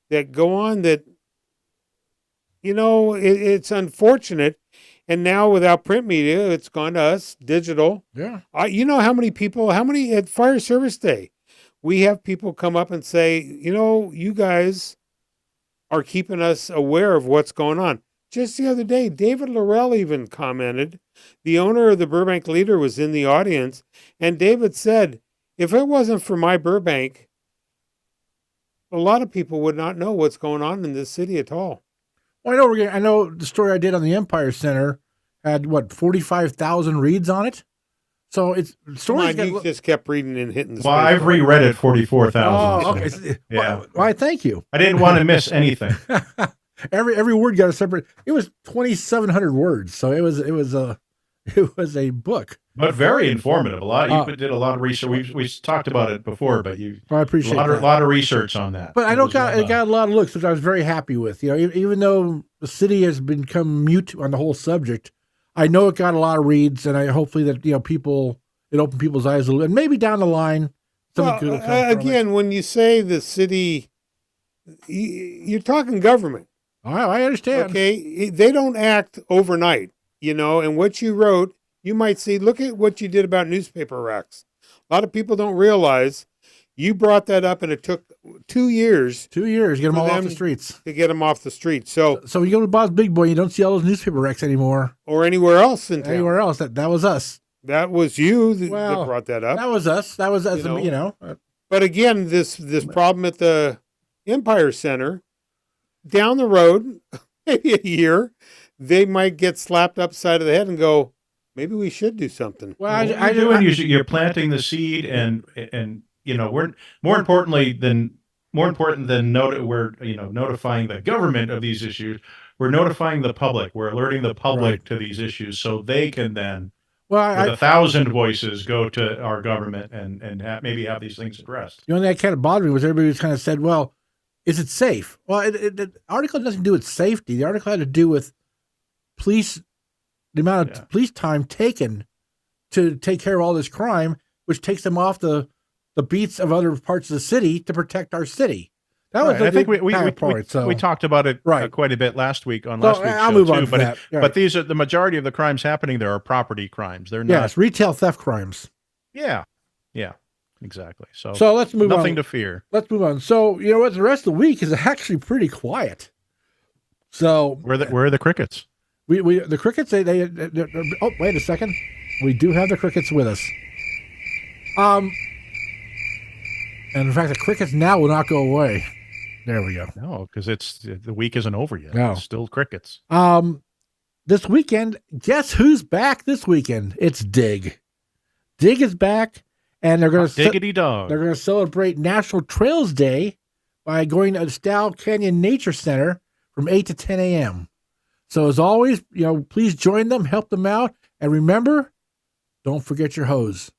that go on that, it's unfortunate. And now without print media, it's gone to us, digital. Yeah. How many at Fire Service Day, we have people come up and say, you guys are keeping us aware of what's going on. Just the other day, David Laurel even commented the owner of the Burbank Leader was in the audience, and David said, if it wasn't for my Burbank, a lot of people would not know what's going on in this city at all. Well, I know the story I did on the Empire Center had 45,000 reads on it. So it's stories. You just kept reading and hitting the Well, I've reread it 44,000. Oh, okay. Yeah. Why, thank you. I didn't want to miss anything. Every word got a separate. It was 2,700 words, so it was a book. But very informative. You did a lot of research. We talked about it before, but I appreciate a lot of research on that. But I know it got a lot of looks, which I was very happy with. Even though the city has become mute on the whole subject, I know it got a lot of reads, and hopefully that it opened people's eyes a little, and maybe down the line something good will come from again, when you say the city, you're talking government. I understand. Okay, they don't act overnight, and what you wrote, you might see, look at what you did about newspaper racks. A lot of people don't realize you brought that up, and it took 2 years. 2 years, get them all off the streets. To get them off the streets. So when you go to Bob's Big Boy, you don't see all those newspaper racks anymore. Or anywhere else in town. Anywhere else. That was us. That was you that brought that up. That was us. That was us, But again, this problem at the Empire Center, down the road, maybe a year, they might get slapped upside of the head and go, maybe we should do something. Well, you're planting the seed, and we're more important than notifying the government of these issues. We're notifying the public. We're alerting the public to these issues, so they can then, with 1,000 voices, go to our government and maybe have these things addressed. The only thing that kind of bothered me was everybody was kind of said, "Well, is it safe?" Well, the article doesn't do with safety. The article had to do with the amount of police time taken to take care of all this crime, which takes them off the beats of other parts of the city to protect our city. That was I think we talked about it quite a bit last week on last week's show. I'll move on from that. But these are the majority of the crimes happening there are property crimes. They're not. Yes, retail theft crimes. Yeah, exactly. So let's move on. Nothing to fear. Let's move on. So you know what? The rest of the week is actually pretty quiet. So where are the crickets? The crickets. They oh, wait a second. We do have the crickets with us. And in fact, the crickets now will not go away. There we go. No, because the week isn't over yet. No. It's still crickets. This weekend, guess who's back this weekend? It's Dig. Dig is back, and they're going to diggity dog. They're going to celebrate National Trails Day by going to the Stowell Canyon Nature Center from 8 to 10 a.m. So as always, please join them, help them out, and remember, don't forget your hose.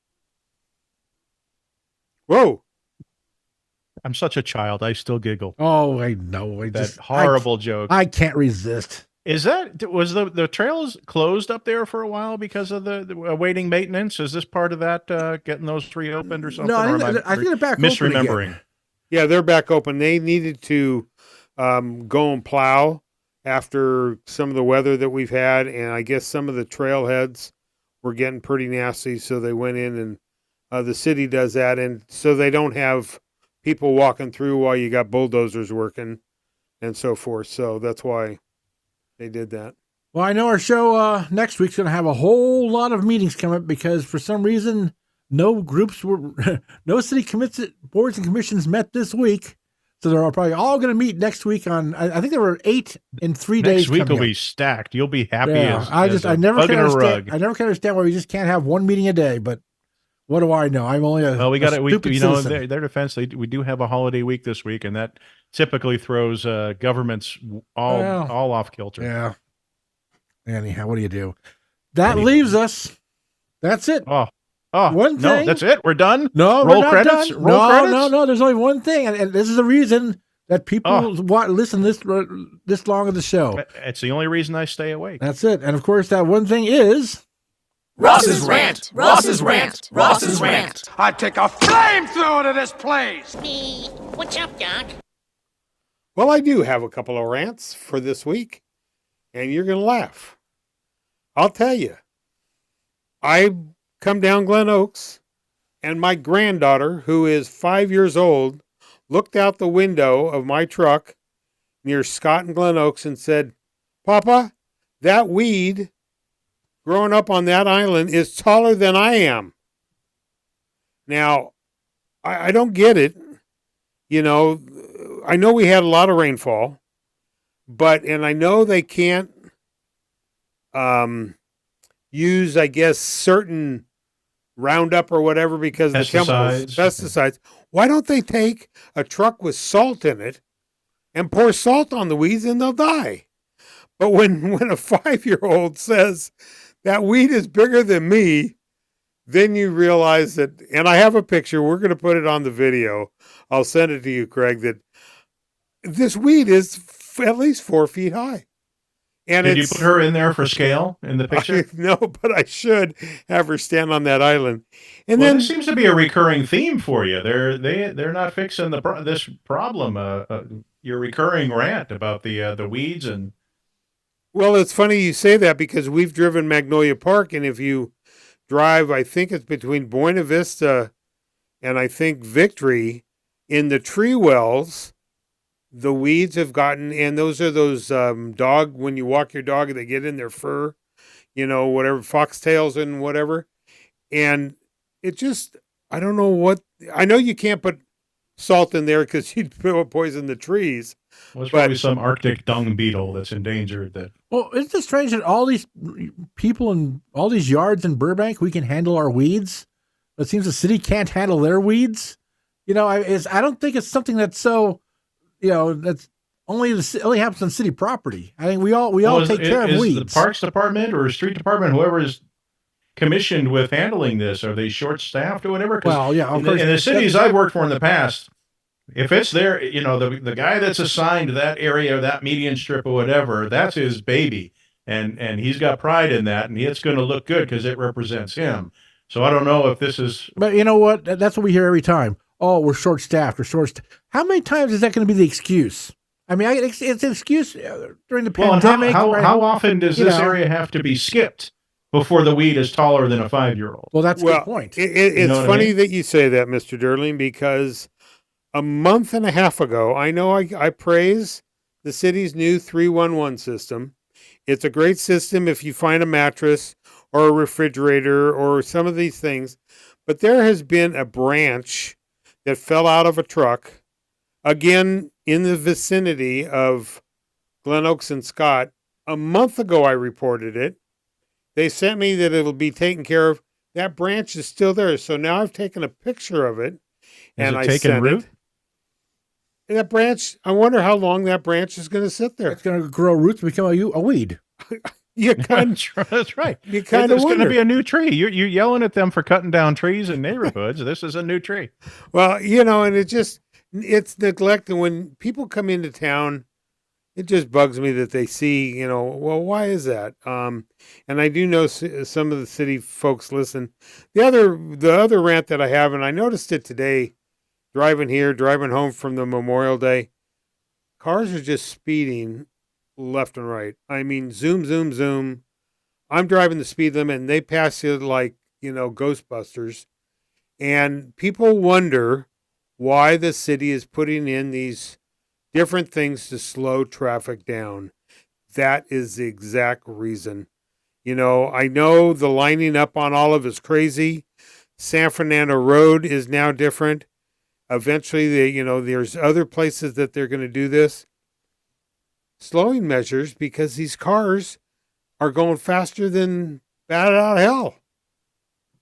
Whoa. I'm such a child. I still giggle. Oh, I know. That horrible joke. I can't resist. Was the trails closed up there for a while because of the awaiting maintenance? Is this part of that getting those reopened or something? No, I think they're back misremembering. open again. Yeah, they're back open. They needed to go and plow after some of the weather that we've had, and I guess some of the trailheads were getting pretty nasty, so they went in and the city does that, and so they don't have people walking through while you got bulldozers working and so forth. So that's why they did that. Well, I know our show next week's going to have a whole lot of meetings come up because for some reason no city boards and commissions met this week. So they're probably all going to meet next week on, I think there were 8 in 3 days. Next week will be stacked. You'll be happy I never can understand why we just can't have one meeting a day, but what do I know? I'm only their defense, we do have a holiday week this week, and that typically throws governments all off kilter. Yeah. Anyhow, what do you do? That leaves us. That's it. One thing. No, that's it. We're done. No, roll we're not credits. done. Roll credits? No. There's only one thing, and this is the reason that people listen this long of the show. It's the only reason I stay awake. That's it. And of course, that one thing is Ross's rant. Ross's rant. Ross's rant. I'd take a flamethrower to this place. Me. What's up, Doc? Well, I do have a couple of rants for this week, and you're going to laugh. I'll tell you. I come down Glen Oaks, and my granddaughter, who is 5 years old, looked out the window of my truck near Scott and Glen Oaks and said, "Papa, that weed growing up on that island is taller than I am. Now, I don't get it. You know, I know we had a lot of rainfall, and I know they can't use, I guess, certain Roundup or whatever because of the chemicals, pesticides. Why don't they take a truck with salt in it and pour salt on the weeds and they'll die? But when a 5-year-old says that weed is bigger than me, then you realize that, and I have a picture, we're going to put it on the video. I'll send it to you, Craig, that this weed is at least 4 feet high. And Did you put her in there for scale in the picture? No, but I should have her stand on that island. And well, then this seems to be a recurring theme for you. They're not fixing this problem. Your recurring rant about the weeds and. Well, it's funny you say that because we've driven Magnolia Park, and if you drive, I think it's between Buena Vista and I think Victory, in the tree wells, the weeds have gotten, and those are those dog, when you walk your dog, they get in their fur, whatever, foxtails and whatever. And it just, I don't know what, I know you can't put salt in there because you'd poison the trees. Well, it's probably some Arctic dung beetle that's endangered. Well, isn't it strange that all these people in all these yards in Burbank, we can handle our weeds? It seems the city can't handle their weeds. I don't think it's something that's so, that's only happens on city property. I think we all take care of weeds. The Parks Department or Street Department, whoever is commissioned with handling this, are they short-staffed or whatever? Well, yeah, of course. In the cities I've worked for in the past, if it's there, the guy that's assigned to that area, that median strip or whatever, that's his baby. And he's got pride in that, and it's going to look good because it represents him. So I don't know if this is... But you know what? That's what we hear every time. Oh, we're short-staffed. How many times is that going to be the excuse? I mean, it's an excuse during the pandemic. How often does this area have to be skipped before the weed is taller than a 5-year-old? Well, that's a good point. It's funny that you say that, Mr. Durling, because a month and a half ago, I know I praise the city's new 311 system. It's a great system if you find a mattress or a refrigerator or some of these things. But there has been a branch that fell out of a truck, again, in the vicinity of Glen Oaks and Scott. A month ago, I reported it. They sent me that it'll be taken care of. That branch is still there. So now I've taken a picture of it. And I sent it. And that branch, I wonder how long that branch is going to sit there. It's going to grow roots and become a weed. That's right. You kind of It's going to be a new tree. You're yelling at them for cutting down trees in neighborhoods. This is a new tree. Well, and it's neglect. And when people come into town, it just bugs me that they see, well, why is that? And I do know some of the city folks listen. The other rant that I have, and I noticed it today, driving home from the Memorial Day, cars are just speeding left and right. I mean, zoom, zoom, zoom. I'm driving the speed limit and they pass it like, Ghostbusters. And people wonder why the city is putting in these different things to slow traffic down. That is the exact reason. I know the lining up on Olive is crazy. San Fernando Road is now different. Eventually, there's other places that they're going to do this. Slowing measures because these cars are going faster than bat out of hell.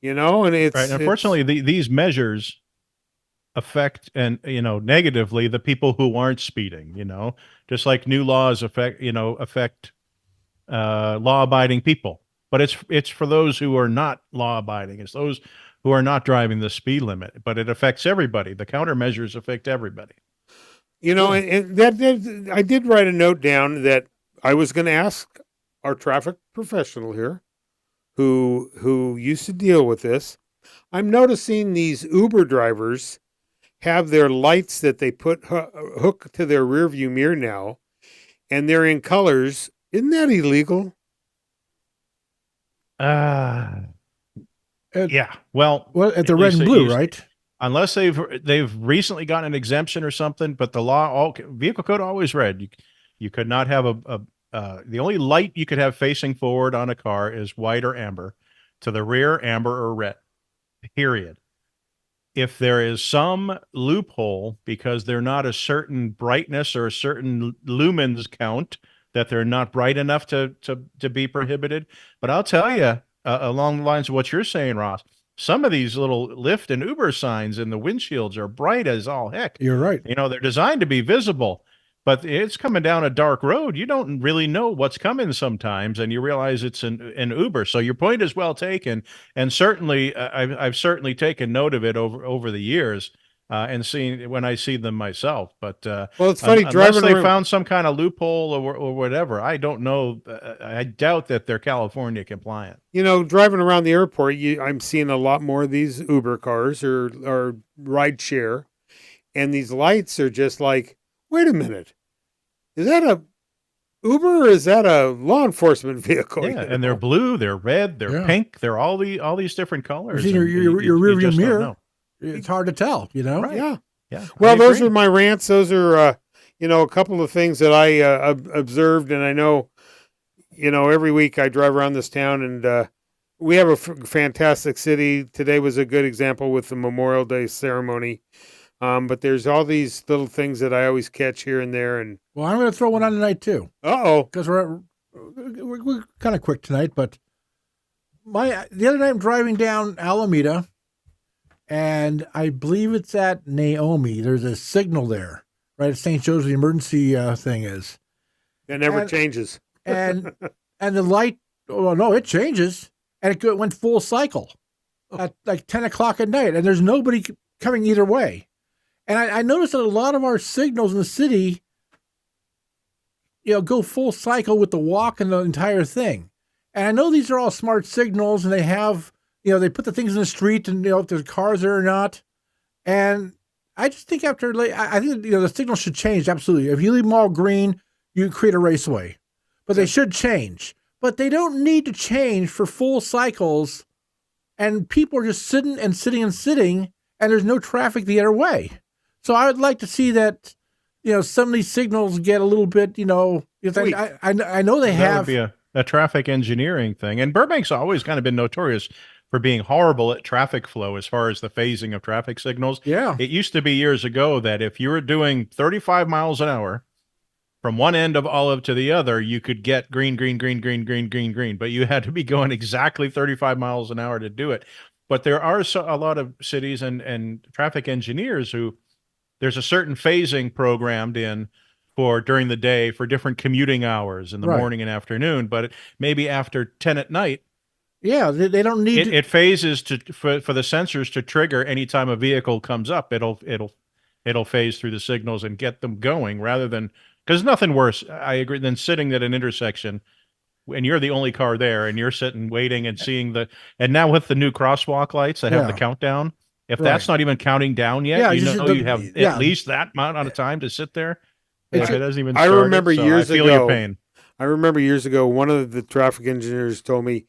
And it's... Right. Unfortunately, these measures affect negatively the people who aren't speeding, just like new laws affect law-abiding people. But it's for those who are not law-abiding. It's those who are not driving the speed limit, but it affects everybody. The countermeasures affect everybody. And I did write a note down that I was going to ask our traffic professional here, who used to deal with this. I'm noticing these Uber drivers have their lights that they put hook to their rearview mirror now, and they're in colors. Isn't that illegal? Yeah. Well, at the red and blue, right? Unless they've recently gotten an exemption or something, but the law, vehicle code always read you could not have a the only light you could have facing forward on a car is white or amber. To the rear, amber or red. Period. If there is some loophole because they're not a certain brightness or a certain lumens count, that they're not bright enough to be prohibited. But I'll tell you, along the lines of what you're saying, Ross, some of these little Lyft and Uber signs in the windshields are bright as all heck. You're right. You know, they're designed to be visible, but it's coming down a dark road. You don't really know what's coming sometimes, and you realize it's an Uber. So your point is well taken, and certainly I've certainly taken note of it over the years. And seeing when I see them myself, but well, it's funny unless they around, found some kind of loophole or whatever. I don't know. I doubt that they're California compliant. You know, driving around the airport, I'm seeing a lot more of these Uber cars or ride share, and these lights are just like, wait a minute, is that a Uber or is that a law enforcement vehicle? Yeah, and they're blue, they're red, they're pink, they're all these different colors. Your rear view mirror. It's It's hard to tell, you know? Right. Yeah. Yeah. Well, those are my rants. Those are, a couple of things that I observed. And I know, every week I drive around this town and we have a fantastic city. Today was a good example with the Memorial Day ceremony. But there's all these little things that I always catch here and there. And Well, I'm going to throw one on tonight, too. Uh-oh. Because we're kind of quick tonight. But the other night I'm driving down Alameda. And I believe it's at Naomi. There's a signal there, right at St. Joe's. The emergency thing is. It never changes. And the light. Oh no, it changes, and it went full cycle at like 10 o'clock at night, and there's nobody coming either way. And I noticed that a lot of our signals in the city, go full cycle with the walk and the entire thing. And I know these are all smart signals, and they have. They put the things in the street and, if there's cars there or not. And I just think I think, the signal should change. Absolutely. If you leave them all green, you create a raceway. But they should change. But they don't need to change for full cycles. And people are just sitting, and there's no traffic the other way. So I would like to see that, some of these signals get a little bit, I know they have. That would be a traffic engineering thing. And Burbank's always kind of been notorious for being horrible at traffic flow as far as the phasing of traffic signals. Yeah. It used to be years ago that if you were doing 35 miles an hour from one end of Olive to the other, you could get green, but you had to be going exactly 35 miles an hour to do it. But there are a lot of cities and traffic engineers who there's a certain phasing programmed in for during the day for different commuting hours in the morning and afternoon, but maybe after 10 at night. Yeah, they don't need it phases for the sensors to trigger anytime a vehicle comes up. It'll phase through the signals and get them going rather than, because nothing worse, I agree, than sitting at an intersection and you're the only car there and you're sitting waiting and seeing and now with the new crosswalk lights that have the countdown, if that's not even counting down yet, you have at least that amount of time to sit there. It doesn't even start. I remember years ago. Your pain. I remember years ago, one of the traffic engineers told me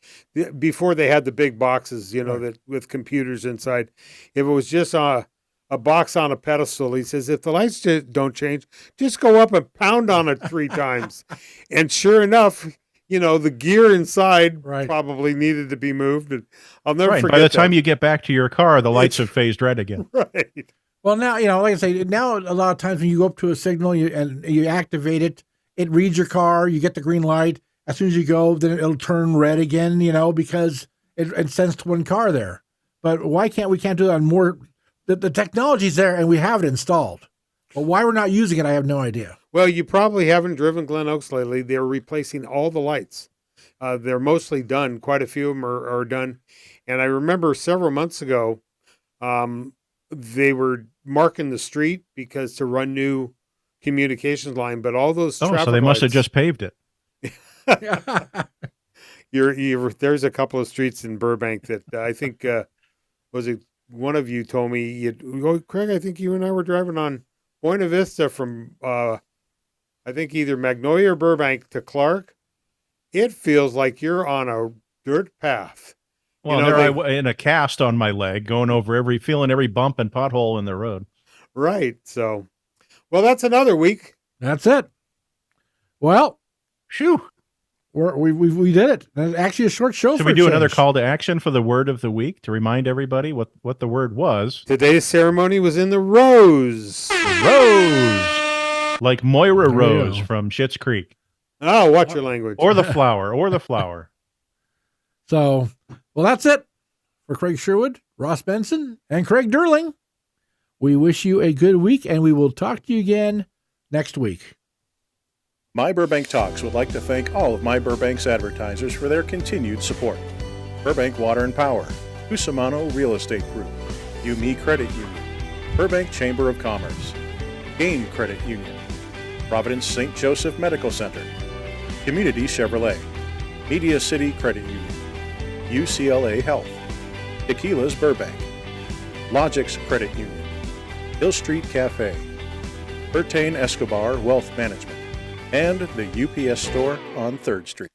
before they had the big boxes, that with computers inside, if it was just a box on a pedestal, he says, if the lights don't change, just go up and pound on it 3 times. And sure enough, the gear inside probably needed to be moved. And I'll never forget By the that. time you get back to your car, the lights have phased red again. Right. Well, now, like I say, now a lot of times when you go up to a signal and you activate it, it reads your car, you get the green light. As soon as you go, then it'll turn red again, because it sends to one car there. But why can't we do that on more? The technology's there and we have it installed. But why we're not using it, I have no idea. Well, you probably haven't driven Glen Oaks lately. They're replacing all the lights. They're mostly done. Quite a few of them are done. And I remember several months ago, they were marking the street because to run new communications line, but all those traffic so they must have just paved it. There's a couple of streets in Burbank that I think was it one of you told me, Craig, I think you and I were driving on Buena Vista from I think either Magnolia or Burbank to Clark. It feels like you're on a dirt path. Well, I in a cast on my leg, going over feeling every bump and pothole in the road. Right. So, well, that's another week. That's it. Well, Phew. We did it. And it's actually a short show. Should we do another call to action for the word of the week to remind everybody what the word was? Today's ceremony was in the rose. Rose. Like Moira There you Rose go. from Schitt's Creek. Oh, watch your language. Or the flower. So, well, that's it for Craig Sherwood, Ross Benson, and Craig Durling. We wish you a good week, and we will talk to you again next week. My Burbank Talks would like to thank all of My Burbank's advertisers for their continued support. Burbank Water and Power, Cusimano Real Estate Group, UME Credit Union, Burbank Chamber of Commerce, Gain Credit Union, Providence St. Joseph Medical Center, Community Chevrolet, Media City Credit Union, UCLA Health, Tequila's Burbank, Logix Credit Union, Hill Street Cafe, Bertain Escobar Wealth Management, and the UPS Store on 3rd Street.